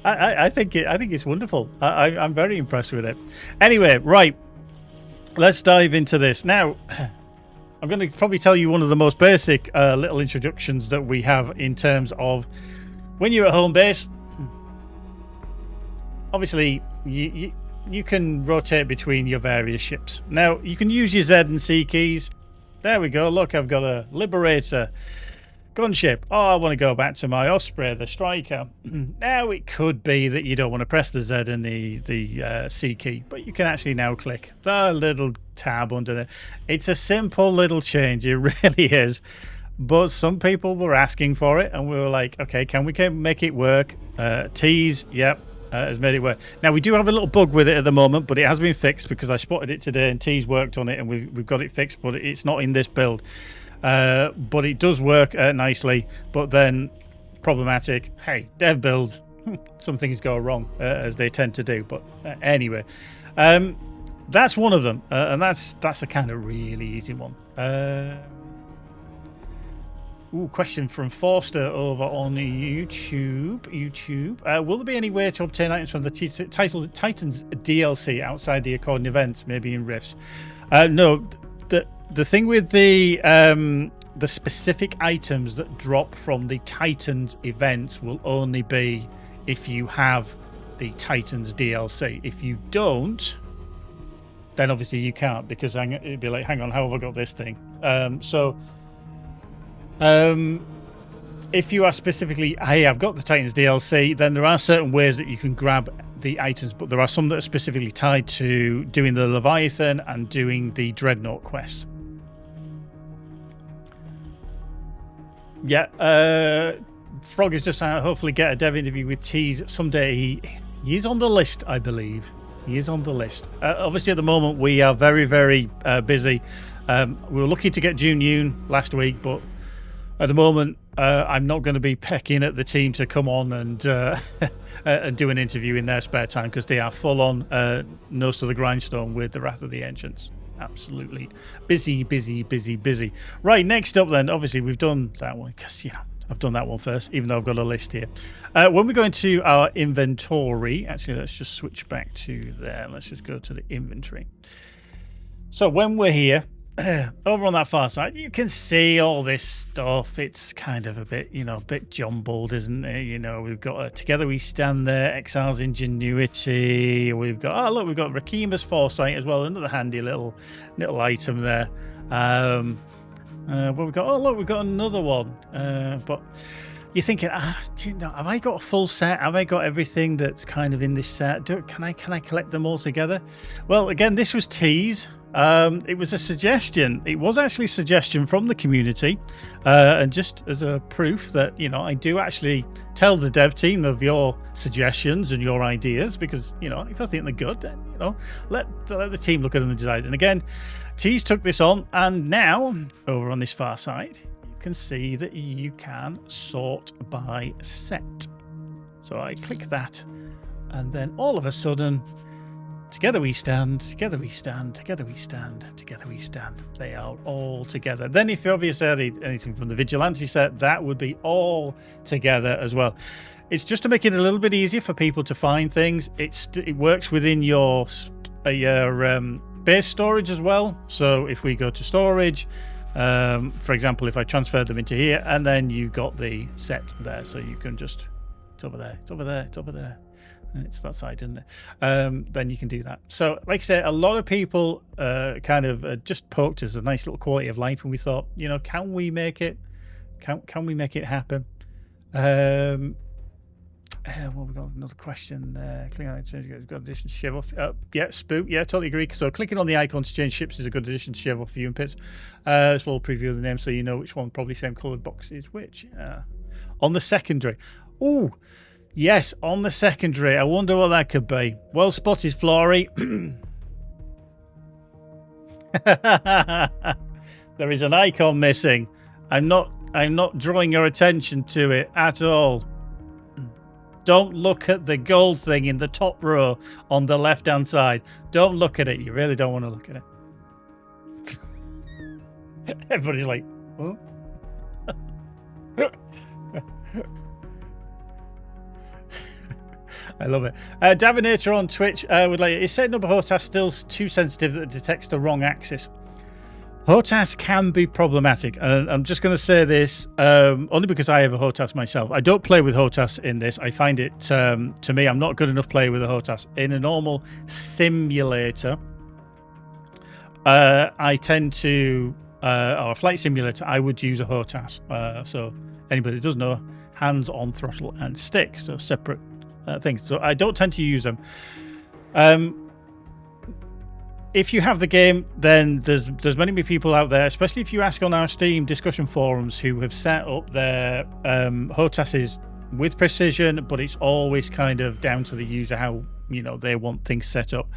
I think it's wonderful. I'm very impressed with it. Anyway, right, let's dive into this now. I'm going to probably tell you one of the most basic little introductions that we have in terms of when you're at home base. Obviously, you can rotate between your various ships. Now, you can use your Z and C keys. There we go. Look, I've got a Liberator gunship. Oh, I want to go back to my Osprey, the Striker. Now, it could be that you don't want to press the Z and the C key, but you can actually now click the little tab under there. It's a simple little change. It really is. But some people were asking for it, and we were like, okay, can we make it work? Tease, yep. Has made it work. Now, we do have a little bug with it at the moment, but it has been fixed because I spotted it today and T's worked on it and we've got it fixed, but it's not in this build. But it does work nicely, but then problematic. Hey, dev builds, some things go wrong, as they tend to do. But anyway, that's one of them, and that's a kind of really easy one. Question from Forster over on YouTube. Will there be any way to obtain items from the Titans DLC outside the according events, maybe in Rifts? No. The thing with the specific items that drop from the Titans events will only be if you have the Titans DLC. If you don't, then obviously you can't, because it'd be like, hang on, how have I got this thing? If you are specifically, hey, I've got the Titans DLC, then there are certain ways that you can grab the items, but there are some that are specifically tied to doing the Leviathan and doing the Dreadnought quest. Yeah, Frog is just hopefully get a dev interview with Tease someday. He is on the list, I believe. He is on the list. Obviously, at the moment, we are very, very busy. We were lucky to get June Yoon last week, but at the moment, I'm not going to be pecking at the team to come on and do an interview in their spare time, because they are full on nose to the grindstone with the Wrath of the Ancients. Absolutely busy. Right, next up then, obviously we've done that one because I've done that one first, even though I've got a list here. When we go into our inventory, actually let's just switch back to there. Let's just go to the inventory. So when we're here, over on that far side, you can see all this stuff. It's kind of a bit, a bit jumbled, isn't it? We've got Together We Stand there, Exile's Ingenuity. We've got, we've got Rakima's Foresight as well, another handy little item there. What we've got? We've got another one. But you're thinking, have I got a full set? Have I got everything that's kind of in this set? Can I collect them all together? Well, again, this was Tease. It was a suggestion. It was actually a suggestion from the community, and just as a proof that I do actually tell the dev team of your suggestions and your ideas, because if I think they're good, then let the team look at them and decide. And again, Tease took this on, and now over on this far side, you can see that you can sort by set. So I click that, and then all of a sudden, Together we stand, together we stand, together we stand, together we stand. They are all together. Then if you obviously had anything from the Vigilante set, that would be all together as well. It's just to make it a little bit easier for people to find things. It works within your base storage as well. So if we go to storage, for example, if I transferred them into here, and then you got the set there, so you can just, it's over there, it's over there, it's over there. It's that side, isn't it? Then you can do that. So, like I said, a lot of people kind of just poked us a nice little quality of life, and we thought, can we make it? Can we make it happen? Well, we've got another question there. Clicking on it, got addition to shave off. Yeah, Spook. Yeah, totally agree. So clicking on the icon to change ships is a good addition to shave off viewing pits. This will preview the name so you know which one, probably same coloured box is which. On the secondary. Ooh, yes, on the secondary. I wonder what that could be. Well spotted, Flory. There is an icon missing. I'm not drawing your attention to it at all. Don't look at the gold thing in the top row on the left-hand side. Don't look at it. You really don't want to look at it. Everybody's like, huh? I love it. Davinator on Twitch would like, is setting up a HOTAS still too sensitive that it detects the wrong axis? HOTAS can be problematic, and I'm just going to say this only because I have a HOTAS myself. I don't play with HOTAS in this. I find it, to me, I'm not good enough player with a HOTAS. In a normal simulator, I tend to, or a flight simulator, I would use a HOTAS. So anybody that does know, hands on throttle and stick, so separate things. So I don't tend to use them. If you have the game, then there's many people out there, especially if you ask on our Steam discussion forums, who have set up their HOTASes with precision, but it's always kind of down to the user how they want things set up.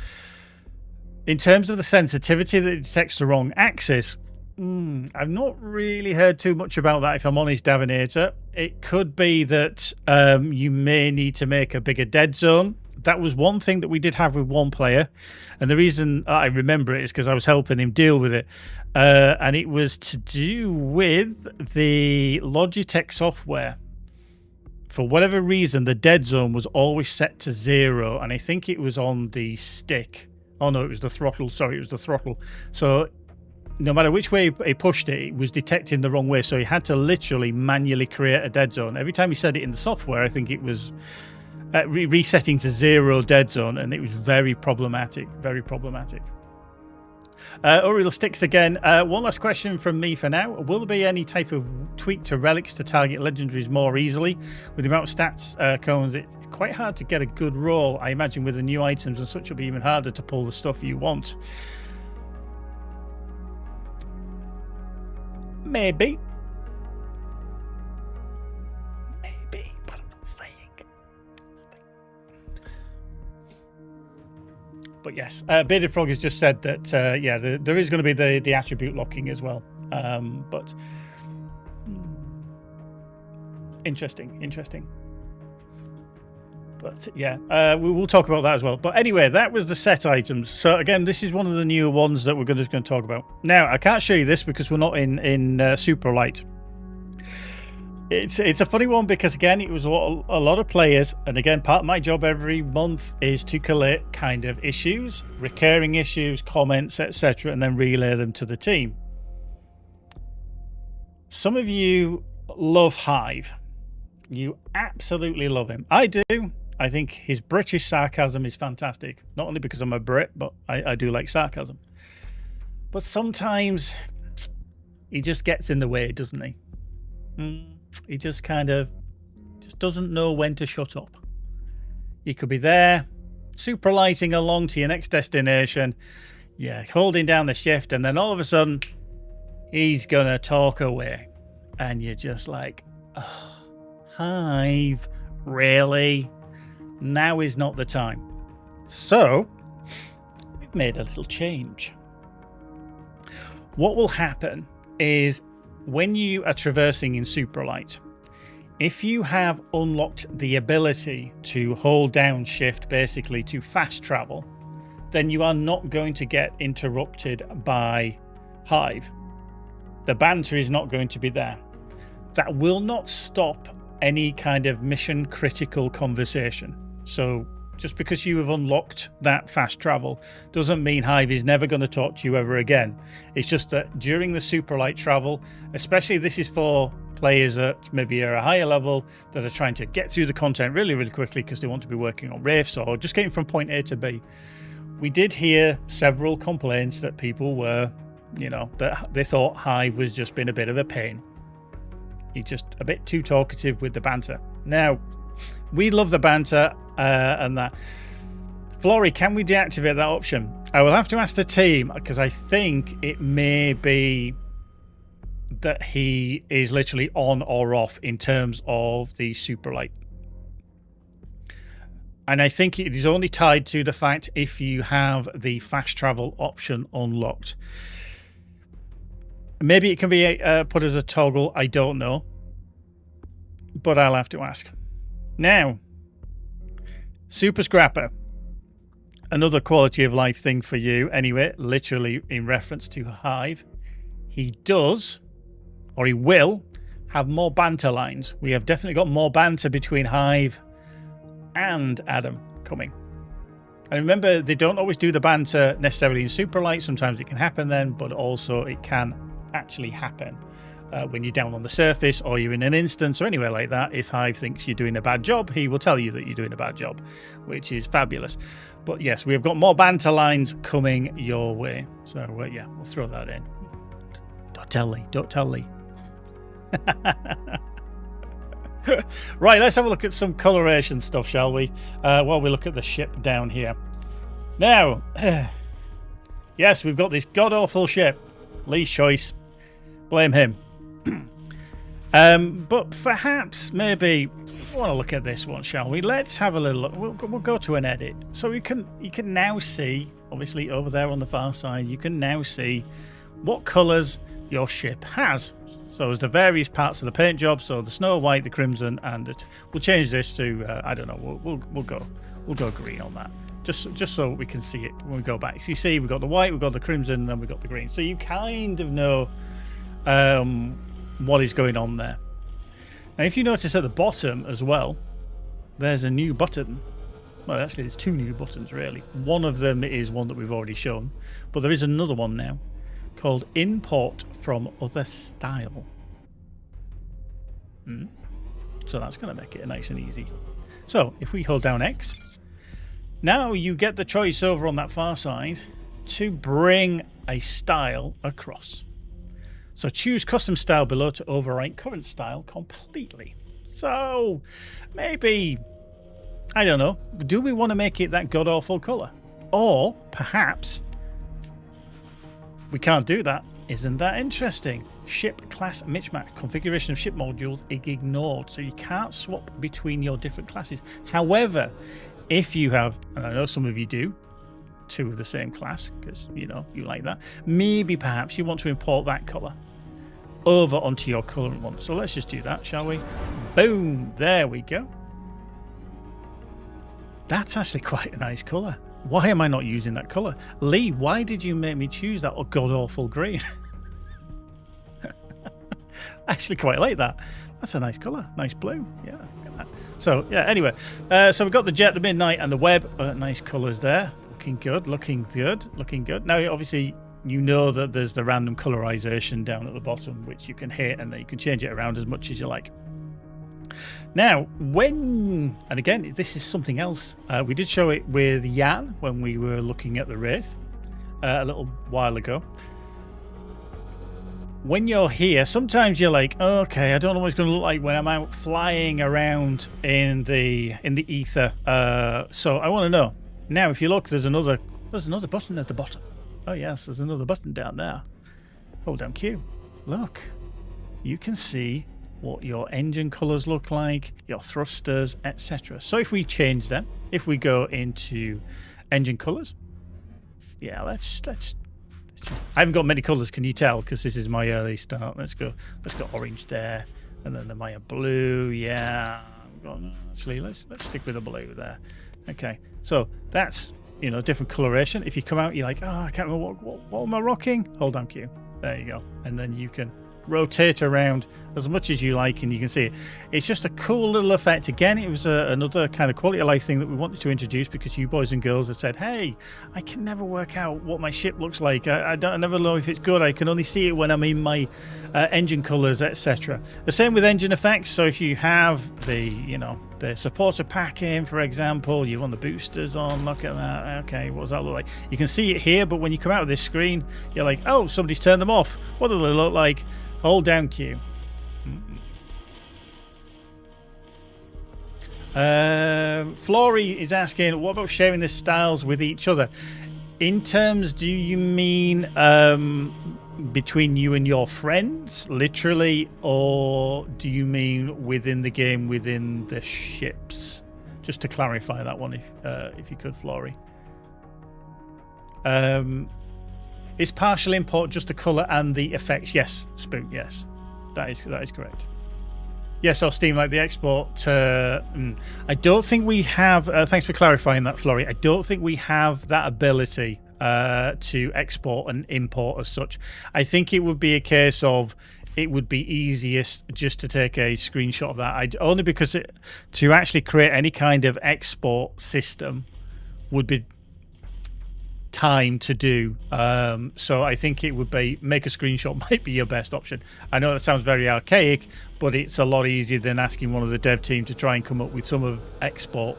In terms of the sensitivity that it detects the wrong axis, I've not really heard too much about that, if I'm honest, Davinator. It could be that you may need to make a bigger dead zone. That was one thing that we did have with one player, and the reason I remember it is because I was helping him deal with it, and it was to do with the Logitech software. For whatever reason, the dead zone was always set to 0, and I think it was on the stick. Oh no, it was the throttle. Sorry, it was the throttle. So no matter which way he pushed it, it was detecting the wrong way, so he had to literally manually create a dead zone. Every time he said it in the software, I think it was resetting to 0 dead zone, and it was very problematic. Very problematic. Uriel Sticks again. One last question from me for now. Will there be any type of tweak to relics to target legendaries more easily? With the amount of stats cones, it's quite hard to get a good roll. I imagine with the new items and such, it'll be even harder to pull the stuff you want. Maybe. Maybe, but I'm not saying. But yes, Bearded Frog has just said that, yeah, there is going to be the attribute locking as well. But interesting. But yeah, we will talk about that as well. But anyway, that was the set items. So again, this is one of the newer ones that we're just going to talk about. Now, I can't show you this because we're not in super light. It's a funny one because, again, it was a lot of players, and again, part of my job every month is to collate kind of issues, recurring issues, comments, etc., and then relay them to the team. Some of you love Hive. You absolutely love him. I do. I think his British sarcasm is fantastic. Not only because I'm a Brit, but I do like sarcasm. But sometimes he just gets in the way, doesn't he? He just kind of doesn't know when to shut up. You could be there, super lighting along to your next destination, yeah, holding down the shift, and then all of a sudden, he's gonna talk away, and you're just like, oh, Hive, really? Now is not the time. So, we've made a little change. What will happen is, when you are traversing in Superlight, if you have unlocked the ability to hold down shift basically to fast travel, then you are not going to get interrupted by Hive. The banter is not going to be there. That will not stop any kind of mission critical conversation. So just because you have unlocked that fast travel doesn't mean Hive is never going to talk to you ever again. It's just that during the super light travel, especially this is for players that maybe are a higher level that are trying to get through the content really, really quickly because they want to be working on rafes or just getting from point A to B. We did hear several complaints that people were, that they thought Hive was just being a bit of a pain. He's just a bit too talkative with the banter. Now, We love the banter and that. Flory, can we deactivate that option? I will have to ask the team because I think it may be that he is literally on or off in terms of the super light. And I think it is only tied to the fact if you have the fast travel option unlocked. Maybe it can be put as a toggle. I don't know. But I'll have to ask. Now, Super Scrapper. Another quality of life thing for you. Anyway, literally in reference to Hive. He does, or he will, have more banter lines. We have definitely got more banter between Hive and Adam coming. And remember, they don't always do the banter necessarily in super light. Sometimes it can happen then, but also it can actually happen when you're down on the surface or you're in an instance or anywhere like that. If Hive thinks you're doing a bad job, he will tell you that you're doing a bad job, which is fabulous. But yes, we have got more banter lines coming your way. So yeah, we'll throw that in. Don't tell Lee. Don't tell Lee. Right, let's have a look at some coloration stuff, shall we? While we look at the ship down here. Now, yes, we've got this god-awful ship. Lee's choice. Blame him. But perhaps, maybe, we want to look at this one, shall we? Let's have a little look. We'll go to an edit. So you can now see, obviously over there on the far side, you can now see what colours your ship has. So there's the various parts of the paint job. So the snow white, the crimson, and we'll change this to I don't know. We'll go green on that. Just so we can see it when we go back. So you see, we've got the white, we've got the crimson, and then we've got the green. So you kind of know what is going on there. Now, if you notice at the bottom as well, there's a new button. Well, actually, there's two new buttons really. One of them is one that we've already shown, but there is another one now, called Import from Other Style. So that's going to make it nice and easy. So if we hold down X, now you get the choice over on that far side to bring a style across. So choose custom style below to overwrite current style completely. So maybe, I don't know, do we want to make it that god-awful colour? Or perhaps we can't do that. Isn't that interesting? Ship class mismatch. Configuration of ship modules is ignored. So you can't swap between your different classes. However, if you have, and I know some of you do, two of the same class, because, you know, you like that, maybe perhaps you want to import that colour over onto your current one. So let's just do that, shall we? Boom. There we go. That's actually quite a nice colour. Why am I not using that colour? Lee, why did you make me choose that god-awful green? I actually quite like that. That's a nice colour. Nice blue. Yeah, look at that. So, yeah, anyway. So we've got the jet, the midnight, and the web. Nice colours there. Looking good, looking good, looking good. Now, obviously, you know that there's the random colorization down at the bottom, which you can hit, and then you can change it around as much as you like. Now, and again, this is something else. We did show it with Jan when we were looking at the Wraith a little while ago. When you're here, sometimes you're like, okay, I don't know what it's going to look like when I'm out flying around in the ether. So I want to know. Now, if you look, there's another button at the bottom. Oh yes, there's another button down there. Hold down Q. Look, you can see what your engine colors look like, your thrusters, etc. So if we change them, if we go into engine colors, yeah, let's I haven't got many colors, can you tell? Because this is my early start. Let's go orange there, and then the Maya blue. Yeah, actually, let's stick with the blue there. Okay, so that's, you know, different coloration. If you come out, you're like, oh, I can't remember what am I rocking? Hold down Q. There you go, and then you can rotate around as much as you like, and you can see it. It's just a cool little effect. Again, it was another kind of quality of life thing that we wanted to introduce, because you boys and girls have said, hey, I can never work out what my ship looks like. I never know if it's good. I can only see it when I'm in my engine colors, etc. The same with engine effects. So if you have the supporter pack in, for example, you want the boosters on, look at that. Okay, what does that look like? You can see it here, but when you come out of this screen, you're like, oh, somebody's turned them off. What do they look like? Hold down Q. Flory is asking, what about sharing the styles with each other? In terms, do you mean between you and your friends, literally, or do you mean within the game, within the ships? Just to clarify that one, if you could, Flory. Is partial import just the colour and the effects? Yes, Spook, yes. That is correct. Yes, or Steam, like the export. I don't think we have... thanks for clarifying that, Flory. I don't think we have that ability to export and import as such. I think it would be a case of it would be easiest just to take a screenshot of that. Only because to actually create any kind of export system would be time to do. So I think it would be make a screenshot might be your best option. I know that sounds very archaic, but it's a lot easier than asking one of the dev team to try and come up with some of export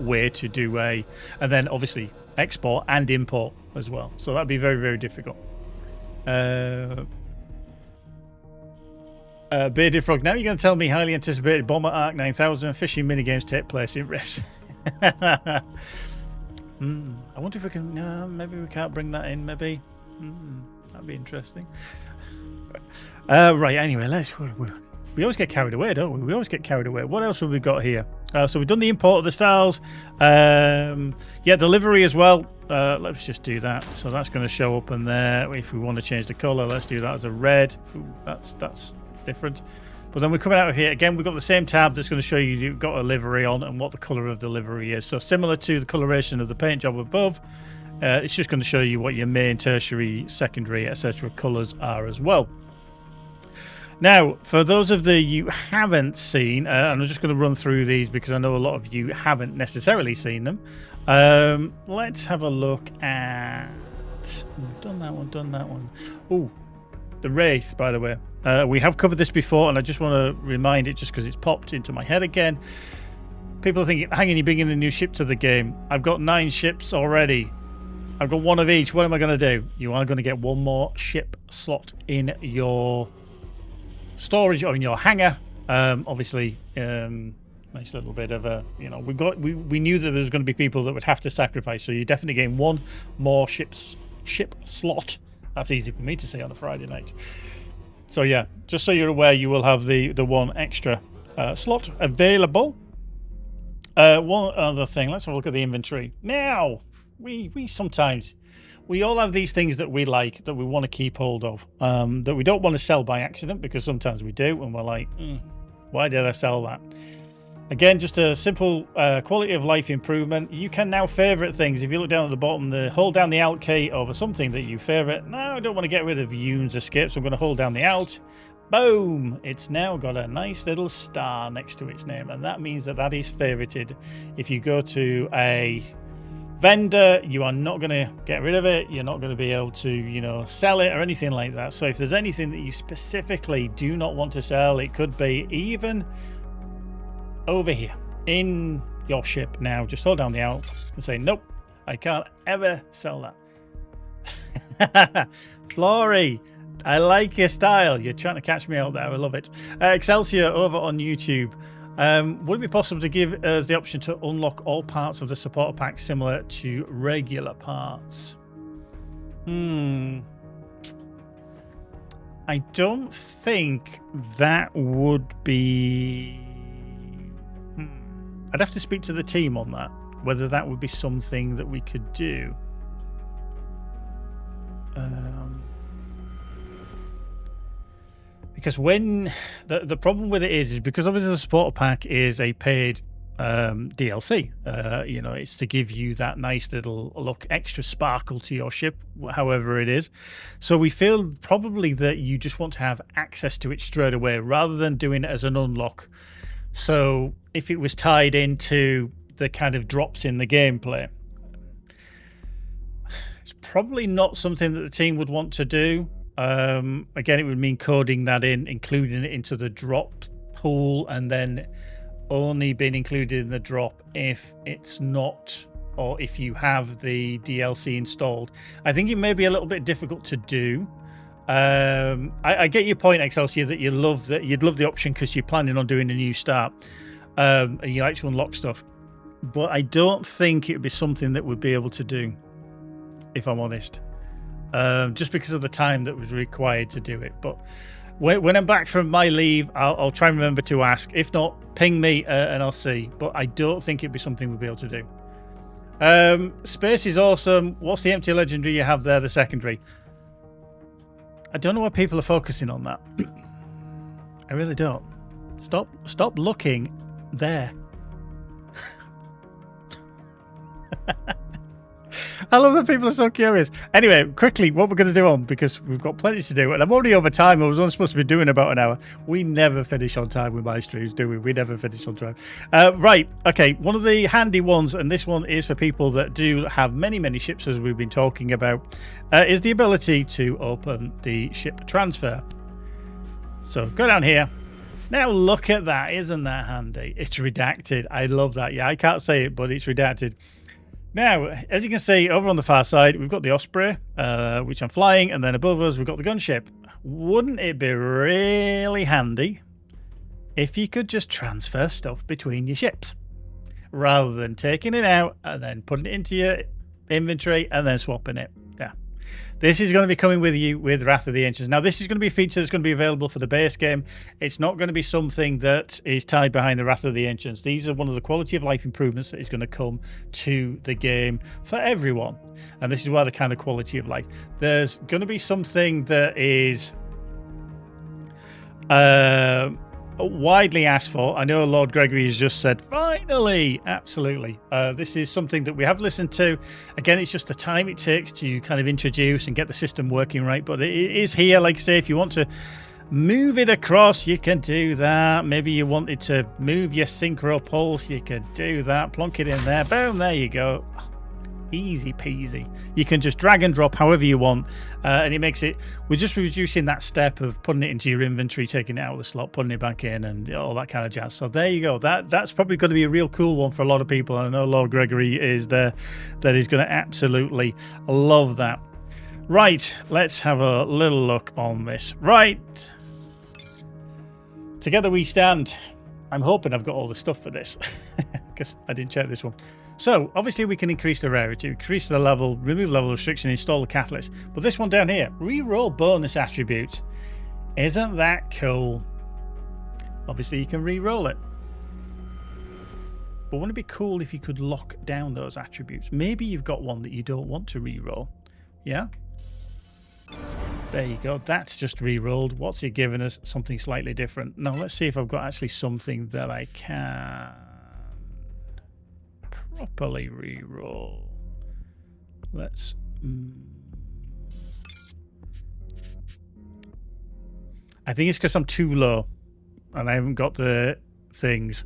way to do and then obviously export and import as well. So that'd be very, very difficult. Bearded Frog, now you're going to tell me highly anticipated Bomber Arc 9000 fishing minigames take place in Rifts. I wonder if we can... No, maybe we can't bring that in, maybe. That'd be interesting. Right, anyway, we always get carried away, don't we? We always get carried away. What else have we got here? So we've done the import of the styles. Yeah, delivery as well. Let's just do that. So that's going to show up in there. If we want to change the colour, let's do that as a red. Ooh, that's different. But then we're coming out of here. Again, we've got the same tab that's going to show you you've got a livery on and what the colour of the livery is. So similar to the coloration of the paint job above, it's just going to show you what your main, tertiary, secondary, etc. colours are as well. Now, for those of you haven't seen, and I'm just going to run through these because I know a lot of you haven't necessarily seen them. Let's have a look at... Done that one. Oh, the Wraith, by the way. We have covered this before, and I just want to remind it just because it's popped into my head again. People are thinking, hang on, you're bringing a new ship to the game. I've got 9 ships already. I've got 1 of each. What am I going to do? You are going to get 1 more ship slot in your storage or in your hangar. Obviously, nice little bit of a, you know, we knew that there was going to be people that would have to sacrifice, so you're definitely getting 1 more ship slot. That's easy for me to say on a Friday night. So yeah, just so you're aware, you will have the 1 extra slot available. One other thing, let's have a look at the inventory. Now, we sometimes, we all have these things that we like, that we want to keep hold of, that we don't want to sell by accident, because sometimes we do, and we're like, why did I sell that? Again, just a simple quality of life improvement. You can now favorite things. If you look down at the bottom, hold down the Alt key over something that you favorite. No, I don't want to get rid of Yoon's escape, so I'm going to hold down the Alt. Boom! It's now got a nice little star next to its name, and that means that that is favorited. If you go to a vendor, you are not going to get rid of it. You're not going to be able to, you know, sell it or anything like that. So if there's anything that you specifically do not want to sell, it could be even over here in your ship. Now just hold down the Alt and say, nope, I can't ever sell that. Flory, I like your style. You're trying to catch me out there. I love it. Excelsior over on YouTube. Would it be possible to give us the option to unlock all parts of the supporter pack similar to regular parts? I don't think that would be... I'd have to speak to the team on that, whether that would be something that we could do. Because when the problem with it is because obviously the supporter pack is a paid DLC. You know, it's to give you that nice little look, extra sparkle to your ship, however it is. So we feel probably that you just want to have access to it straight away rather than doing it as an unlock. So if it was tied into the kind of drops in the gameplay, it's probably not something that the team would want to do. Again, it would mean coding that in, including it into the drop pool, and then only being included in the drop if it's not, or if you have the DLC installed. I think it may be a little bit difficult to do. I get your point, Excelsior, that you'd love the option because you're planning on doing a new start. and you like to unlock stuff. But I don't think it would be something that we'd be able to do, if I'm honest. Just because of the time that was required to do it. But when I'm back from my leave, I'll try and remember to ask. If not, ping me and I'll see. But I don't think it'd be something we'd be able to do. Space is awesome. What's the empty legendary you have there, the secondary? I don't know why people are focusing on that. I really don't. Stop looking there. I love that people are so curious. Anyway, quickly, what we're going to do on, because we've got plenty to do, and I'm already over time. I was only supposed to be doing about an hour. We never finish on time with my streams, do we? We never finish on time. Right, okay, one of the handy ones, and this one is for people that do have many ships, as we've been talking about, is the ability to open the ship transfer. So go down here. Now look at that. Isn't that handy? It's redacted. I love that. Yeah, I can't say it, but it's redacted. Now, as you can see, over on the far side, we've got the Osprey, which I'm flying, and then above us, we've got the gunship. Wouldn't it be really handy if you could just transfer stuff between your ships, rather than taking it out and then putting it into your inventory and then swapping it? Yeah. This is going to be coming with you with Wrath of the Ancients. Now, this is going to be a feature that's going to be available for the base game. It's not going to be something that is tied behind the Wrath of the Ancients. These are one of the quality of life improvements that is going to come to the game for everyone. And this is why the kind of quality of life. There's going to be something that is widely asked for. I know Lord Gregory has just said, finally, absolutely. This is something that we have listened to. Again, it's just the time it takes to kind of introduce and get the system working right. But it is here, like I say, if you want to move it across, you can do that. Maybe you wanted to move your synchro pulse, you can do that. Plonk it in there. Boom, there you go. Easy peasy. You can just drag and drop however you want, and it makes it, we're just reducing that step of putting it into your inventory, taking it out of the slot, putting it back in, and all that kind of jazz. So there you go. That's probably going to be a real cool one for a lot of people. I know Lord Gregory is there, that is going to absolutely love that. Right, let's have a little look on this. Right, together we stand. I'm hoping I've got all the stuff for this because I didn't check this one. So, obviously we can increase the rarity, increase the level, remove level restriction, install the catalyst. But this one down here, reroll bonus attributes. Isn't that cool? Obviously you can reroll it. But wouldn't it be cool if you could lock down those attributes? Maybe you've got one that you don't want to reroll. Yeah? There you go. That's just rerolled. What's it giving us? Something slightly different. Now, let's see if I've got actually something that I can properly reroll. Let's I think it's because I'm too low and I haven't got the things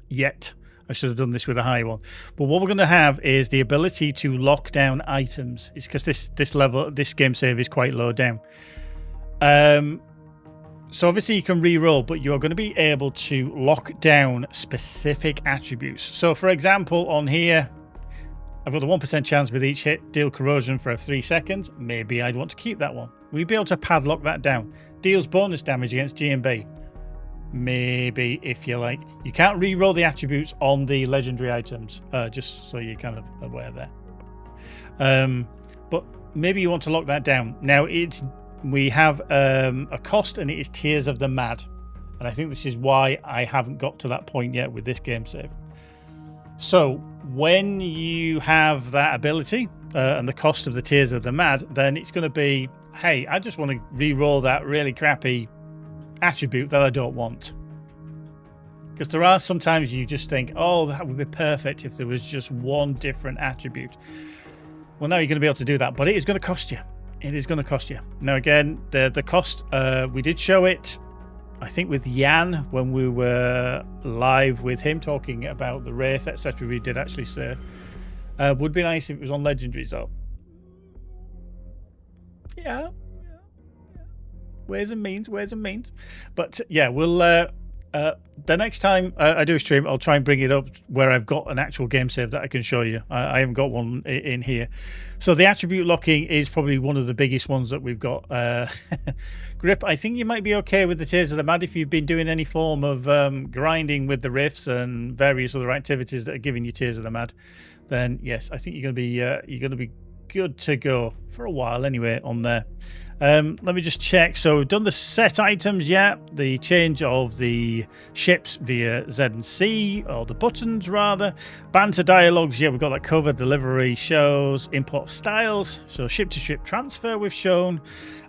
yet. I should have done this with a high one. But what we're going to have is the ability to lock down items. It's because this game save is quite low down. So obviously you can re-roll, but you're going to be able to lock down specific attributes. So for example, on here, I've got the 1% chance with each hit, deal corrosion for 3 seconds. Maybe I'd want to keep that one. We'd be able to padlock that down. Deals bonus damage against G and B. Maybe, if you like. You can't re-roll the attributes on the legendary items, just so you're kind of aware there. But maybe you want to lock that down. Now, we have a cost, and it is Tears of the Mad. And I think this is why I haven't got to that point yet with this game save. So when you have that ability and the cost of the Tears of the Mad, then it's going to be, hey, I just want to re-roll that really crappy attribute that I don't want. Because there are sometimes you just think, oh, that would be perfect if there was just one different attribute. Well, now you're going to be able to do that, but it is going to cost you. It is going to cost you. Now, again, the cost, we did show it, I think, with Jan when we were live with him talking about the Wraith, etc. We did actually say, would be nice if it was on Legendaries, though. Yeah. Ways and means. But yeah, we'll The next time I do a stream, I'll try and bring it up where I've got an actual game save that I can show you. I haven't got one in here. So the attribute locking is probably one of the biggest ones that we've got. Grip, I think you might be okay with the Tears of the Mad if you've been doing any form of grinding with the rifts and various other activities that are giving you Tears of the Mad. Then yes, I think you're going to be good to go for a while anyway on there. Let me just check. So we've done the set items, yeah. The change of the ships via Z and C, or the buttons rather. Banter dialogues, yeah, we've got that covered. Delivery shows, import styles. So ship to ship transfer we've shown.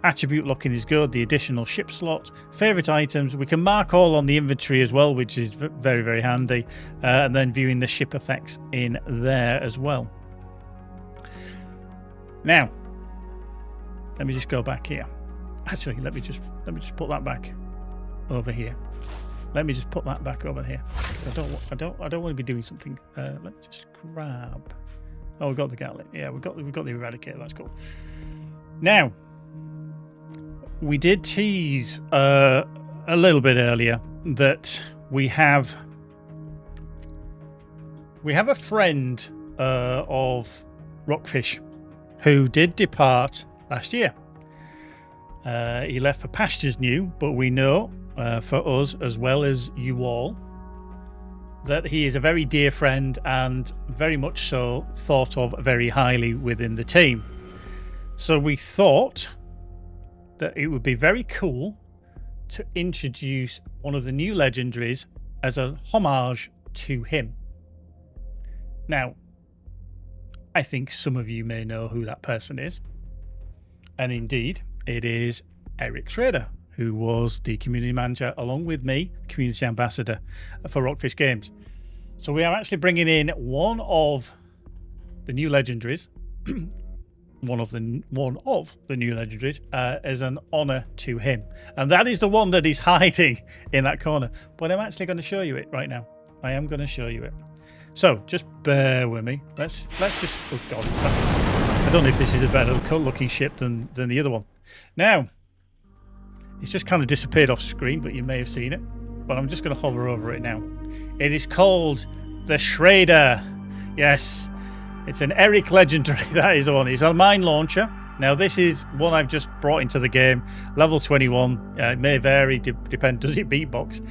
Attribute locking is good. The additional ship slot. Favorite items. We can mark all on the inventory as well, which is very, very handy. And then viewing the ship effects in there as well. Now, let me just go back here. Actually, let me just put that back over here. Let me just put that back over here. I don't want to be doing something. Let me just grab. Oh, we've got the Gatling. Yeah, we've got the Eradicator. That's cool. Now, we did tease a little bit earlier that we have a friend of Rockfish who did depart last year. He left for pastures new, but we know for us as well as you all that he is a very dear friend and very much so thought of very highly within the team. So we thought that it would be very cool to introduce one of the new legendaries as a homage to him. Now, I think some of you may know who that person is. And indeed, it is Eric Schrader, who was the community manager along with me, community ambassador for Rockfish Games. So we are actually bringing in one of the new legendaries, one of the new legendaries, as an honor to him. And that is the one that is hiding in that corner. But I'm actually going to show you it right now. I am going to show you it. So just bear with me. Let's just, oh God, I don't know if this is a better looking ship than the other one. Now, it's just kind of disappeared off screen, but you may have seen it. But I'm just going to hover over it now. It is called the Schrader. Yes, it's an Eric legendary. That is the one. It's a mine launcher. Now, this is one I've just brought into the game. Level 21. It may vary, depend. Does it beatbox?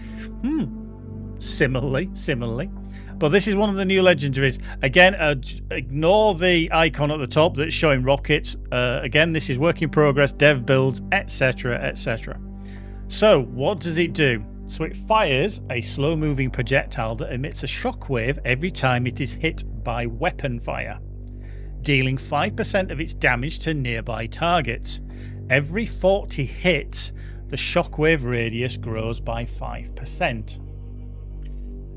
Similarly. But this is one of the new legendaries. Again, ignore the icon at the top that's showing rockets. Again, this is work in progress, dev builds, etc., etc. So, what does it do? So it fires a slow-moving projectile that emits a shockwave every time it is hit by weapon fire, dealing 5% of its damage to nearby targets. Every 40 hits, the shockwave radius grows by 5%.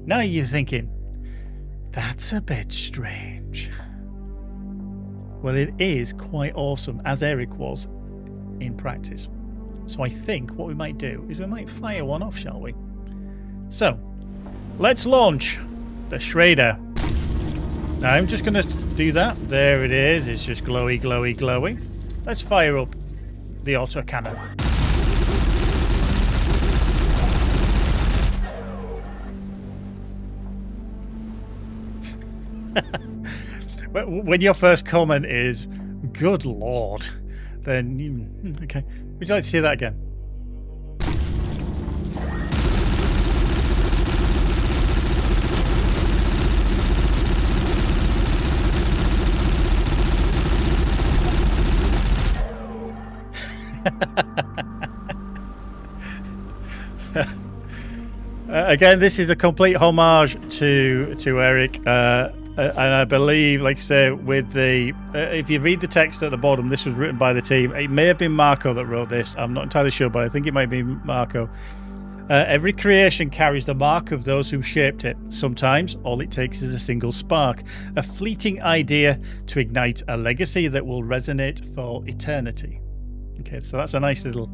Now you're thinking, that's a bit strange. Well, it is quite awesome, as Eric was in practice. So I think what we might do is we might fire one off, shall we? So, let's launch the Schrader. Now I'm just going to do that. There it is. It's just glowy, glowy, glowy. Let's fire up the autocannon. When your first comment is, good lord, then you, okay. Would you like to see that again? Again, this is a complete homage to Eric, and I believe, like I say, with the if you read the text at the bottom, this was written by the team. It may have been Marco that wrote this. I'm not entirely sure, but I think it might be Marco. Every creation carries the mark of those who shaped it. Sometimes all it takes is a single spark, a fleeting idea to ignite a legacy that will resonate for eternity. Okay, so that's a nice little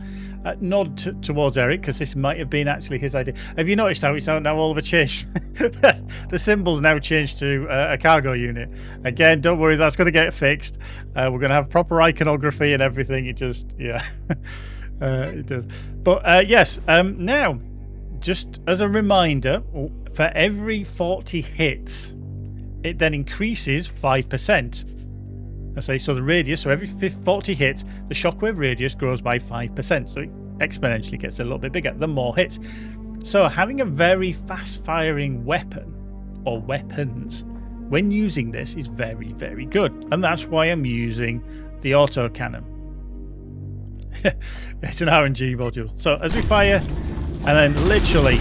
nod towards Eric, because this might have been actually his idea. Have you noticed how it's now all of a changed? The symbol's now changed to a cargo unit. Again, don't worry, that's going to get fixed. We're going to have proper iconography and everything. It just, yeah, it does. But yes, now just as a reminder, for every 40 hits, it then increases 5%. I say, so the radius, so every 40 hits, the shockwave radius grows by 5%. So it exponentially gets a little bit bigger the more hits. So having a very fast-firing weapon, or weapons, when using this is very, very good. And that's why I'm using the autocannon. It's an RNG module. So as we fire, and then literally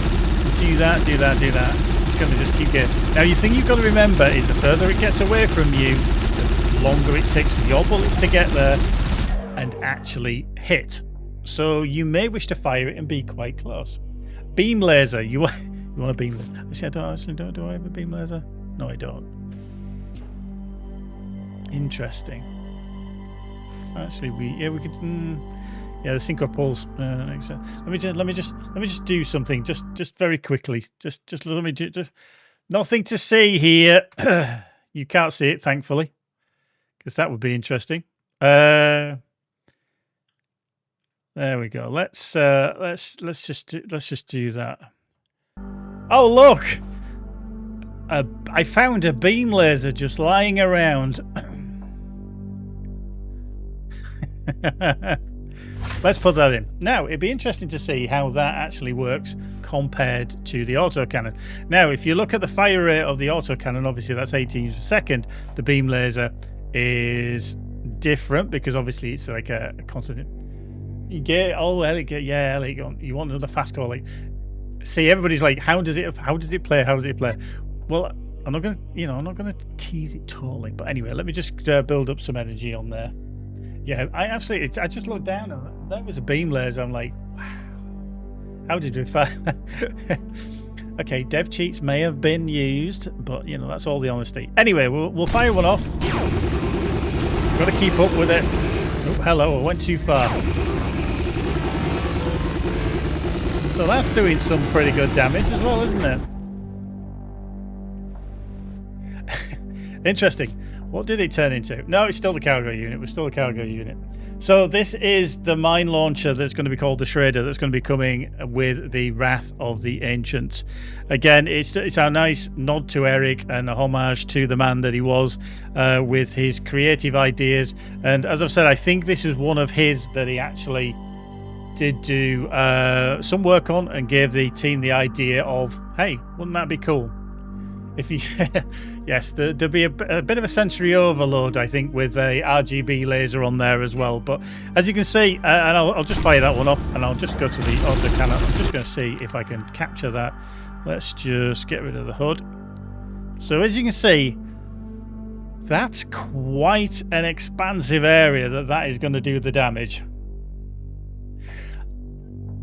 do that, do that, do that, it's going to just keep going. Now, the thing you've got to remember is the further it gets away from you, the longer it takes for your bullets to get there and actually hit. So you may wish to fire it and be quite close. Beam laser. You want a beam laser? Do I have a beam laser? No, I don't. Interesting. Actually, we could. Yeah, the synchro pulse makes sense. Let me just do something. Just very quickly. Just let me do. Nothing to see here. You can't see it, thankfully, because that would be interesting. There we go. Let's just do that. Oh, look! I found a beam laser just lying around. Let's put that in. Now, it'd be interesting to see how that actually works compared to the autocannon. Now, if you look at the fire rate of the autocannon, obviously that's 18 per second. The beam laser is different because obviously it's like a constant. You get Elliot, yeah, Elliot, you want another fast call. Like, see, everybody's like, how does it play? Well, I'm not gonna tease it totally. But anyway, let me just build up some energy on there. Yeah, I just looked down and that was a beam laser. I'm like, wow, how did we fire? Okay, dev cheats may have been used, but that's all the honesty. Anyway, we'll fire one off. Got to keep up with it. Oh, hello, I went too far. So that's doing some pretty good damage as well, isn't it? Interesting. What did it turn into? No, it's still the cargo unit. We're still a cargo unit. So this is the mine launcher that's going to be called the Schrader that's going to be coming with the Wrath of the Ancients. Again, it's a nice nod to Eric and a homage to the man that he was with his creative ideas. And as I've said, I think this is one of his that he actually did do some work on and gave the team the idea of, hey, wouldn't that be cool? If you, yes, there'd be a bit of a sensory overload, I think, with a RGB laser on there as well. But as you can see, and I'll just fire that one off, and I'll just go to the autocannon. I'm just going to see if I can capture that. Let's just get rid of the hood. So as you can see, that's quite an expansive area that is going to do the damage.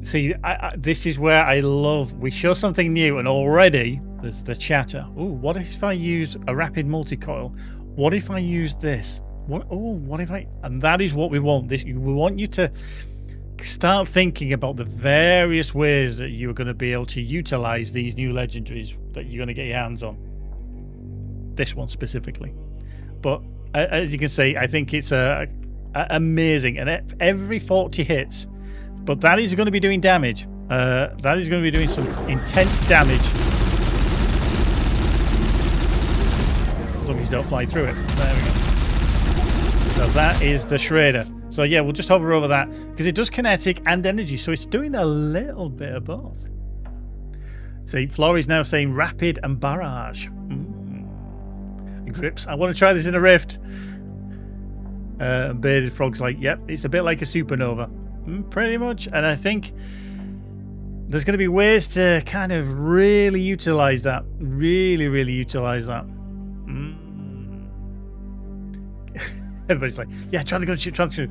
See, this is where I love, we show something new and already there's the chatter. Oh, what if I use a rapid multi-coil? What if I use this? What if I, and that is what we want. We want you to start thinking about the various ways that you're going to be able to utilize these new legendaries that you're going to get your hands on. This one specifically. But as you can see, I think it's amazing. And every 40 hits, but that is going to be doing damage. That is going to be doing some intense damage. As long as you don't fly through it. There we go. So that is the Schrader. So yeah, we'll just hover over that because it does kinetic and energy. So it's doing a little bit of both. See, Flory's now saying rapid and barrage. Grips. I want to try this in a rift. Bearded Frog's like, yep, it's a bit like a supernova. Pretty much. And I think there's going to be ways to kind of really utilize that. Really utilize that. Everybody's like, yeah, try to go shoot, try to shoot.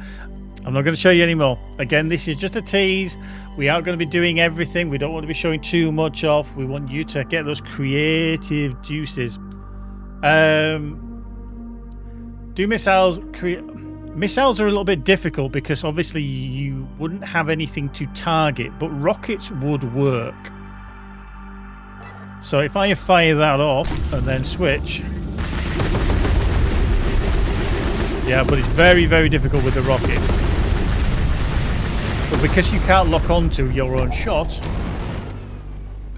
I'm not going to show you anymore. Again, this is just a tease. We aren't going to be doing everything. We don't want to be showing too much off. We want you to get those creative juices. Do missiles missiles are a little bit difficult because obviously you wouldn't have anything to target, but rockets would work. So if I fire that off and then switch, yeah, but it's very difficult with the rockets. But because you can't lock onto your own shot,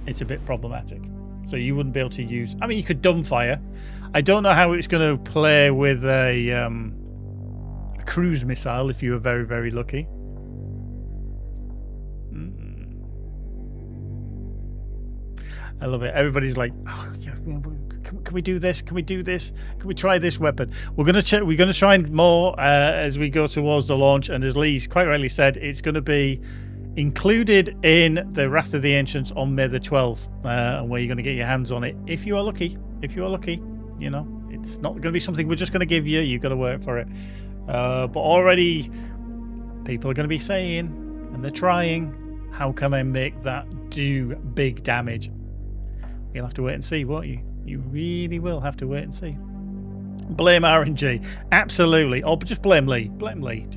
it's a bit problematic. So you wouldn't be able to use... I mean, you could dumbfire. I don't know how it's going to play with a cruise missile if you were very, very lucky. I love it. Everybody's like, oh, yeah, can we do this? Can we do this? Can we try this weapon? We're gonna try more as we go towards the launch. And as Lee's quite rightly said, it's going to be included in the Wrath of the Ancients on May the 12th, where you're going to get your hands on it if you are lucky. If you are lucky, you know, it's not going to be something we're just going to give you. You've got to work for it. But already, people are going to be saying, and they're trying, how can I make that do big damage? You'll have to wait and see, won't you? You really will have to wait and see. Blame RNG. Absolutely. Or just blame Lee. Blame Lee.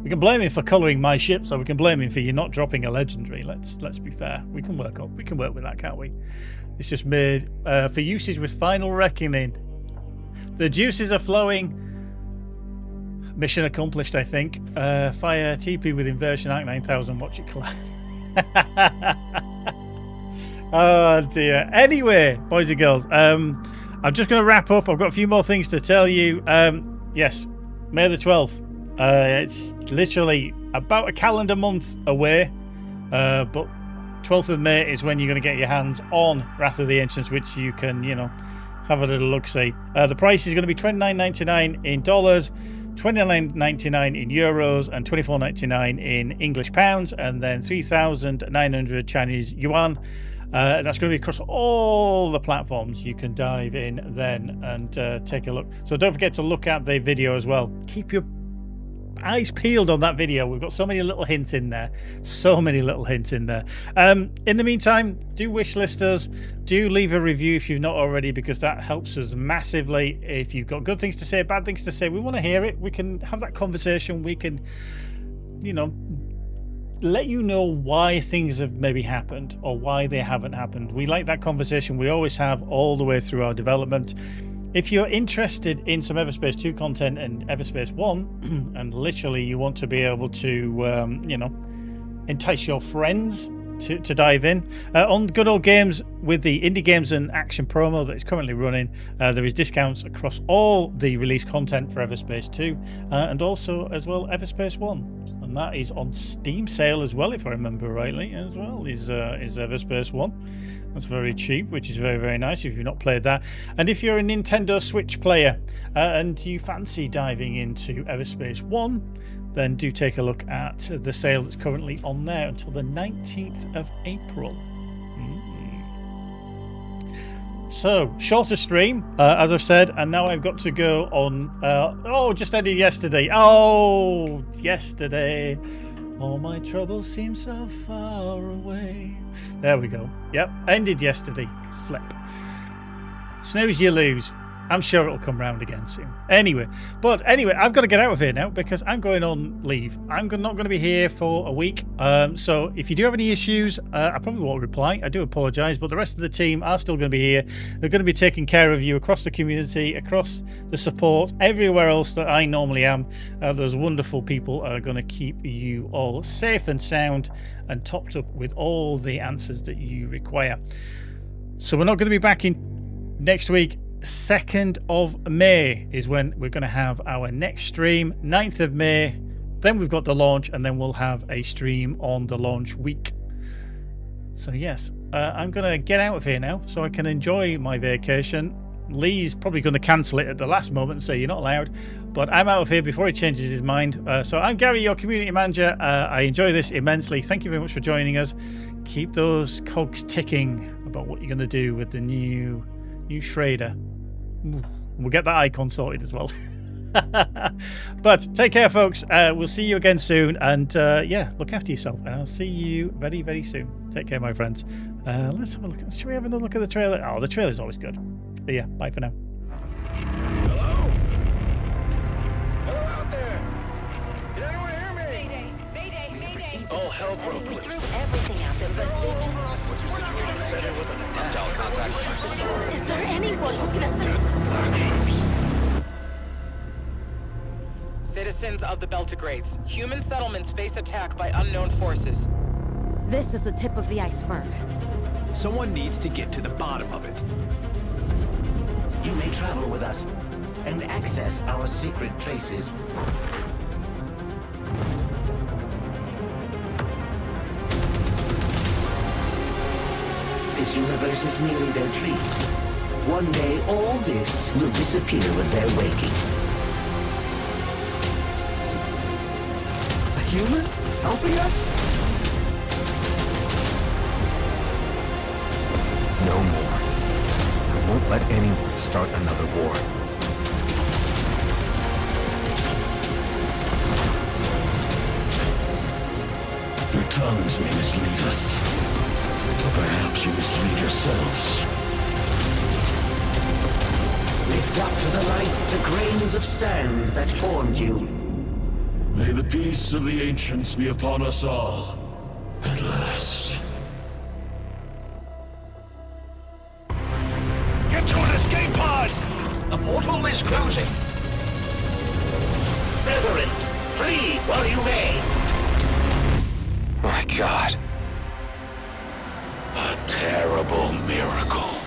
We can blame him for colouring my ship, so we can blame him for you not dropping a legendary. Let's be fair. We can work with that, can't we? It's just made for usage with Final Reckoning. The juices are flowing. Mission accomplished, I think. Fire TP with Inversion Arc 9000. Watch it collide. Oh dear. Anyway, boys and girls, I'm just going to wrap up. I've got a few more things to tell you. Yes, May the 12th. It's literally about a calendar month away, but 12th of May is when you're going to get your hands on Wrath of the Ancients, which you can, you know, have a little look-see. The price is going to be $29.99 in dollars, $29.99 in euros, and $24.99 in English pounds, and then 3,900 Chinese yuan. That's going to be across all the platforms. You can dive in then and take a look. So don't forget to look at the video as well. Keep your eyes peeled on that video. We've got so many little hints in there. So many little hints in there. In the meantime, do wishlist us. Do leave a review if you've not already, because that helps us massively. If you've got good things to say, bad things to say, we want to hear it. We can have that conversation. We can, you know, let you know why things have maybe happened or why they haven't happened. We like that conversation. We always have all the way through our development. If you're interested in some Everspace 2 content and Everspace 1, and literally you want to be able to, you know, entice your friends to dive in, on Good Old Games with the Indie Games and Action promo that is currently running, there is discounts across all the release content for Everspace 2, and also as well Everspace 1. And that is on Steam sale as well, if I remember rightly, as well, is Everspace 1. That's very cheap, which is very, very nice if you've not played that. And if you're a Nintendo Switch player and you fancy diving into Everspace 1, then do take a look at the sale that's currently on there until the 19th of April. So, shorter stream, as I've said, and now I've got to go on... just ended yesterday. Oh, yesterday. All my troubles seem so far away. There we go. Yep, ended yesterday. Flip. Snooze, you lose. I'm sure it'll come round again soon. Anyway, I've got to get out of here now because I'm going on leave. I'm not going to be here for a week. So if you do have any issues, I probably won't reply. I do apologise, but the rest of the team are still going to be here. They're going to be taking care of you across the community, across the support, everywhere else that I normally am. Those wonderful people are going to keep you all safe and sound and topped up with all the answers that you require. So we're not going to be back in next week. 2nd of May is when we're going to have our next stream. 9th of May, then we've got the launch, and then we'll have a stream on the launch week. So yes, I'm going to get out of here now so I can enjoy my vacation. Lee's probably going to cancel it at the last moment and say you're not allowed, but I'm out of here before he changes his mind. So I'm Gary, your community manager. I enjoy this immensely. Thank you very much for joining us. Keep those cogs ticking about what you're going to do with the new Schrader. We'll get that icon sorted as well. But take care, folks. We'll see you again soon, and yeah, look after yourself, and I'll see you very, very soon. Take care, my friends. Let's have a look. Should we have another look at the trailer? Oh, the trailer's always good. See ya. Bye for now. Hello? Hello out there? Can anyone hear me? Mayday. Oh, hell broke We loose. threw everything at them, but they just... What's your situation? Said it was a hostile contact. Is there anyone who can assist? Citizens of the Beltigrades, human settlements face attack by unknown forces. This is the tip of the iceberg. Someone needs to get to the bottom of it. You may travel with us and access our secret places. This universe is merely their dream. One day, all this will disappear with their waking. A human? Helping us? No more. I won't let anyone start another war. Your tongues may mislead us. Or perhaps you mislead yourselves. Lift up to the light the grains of sand that formed you. May the peace of the ancients be upon us all. At last. Get to an escape pod! The portal is closing. Brethren, flee while you may. My God. A terrible miracle.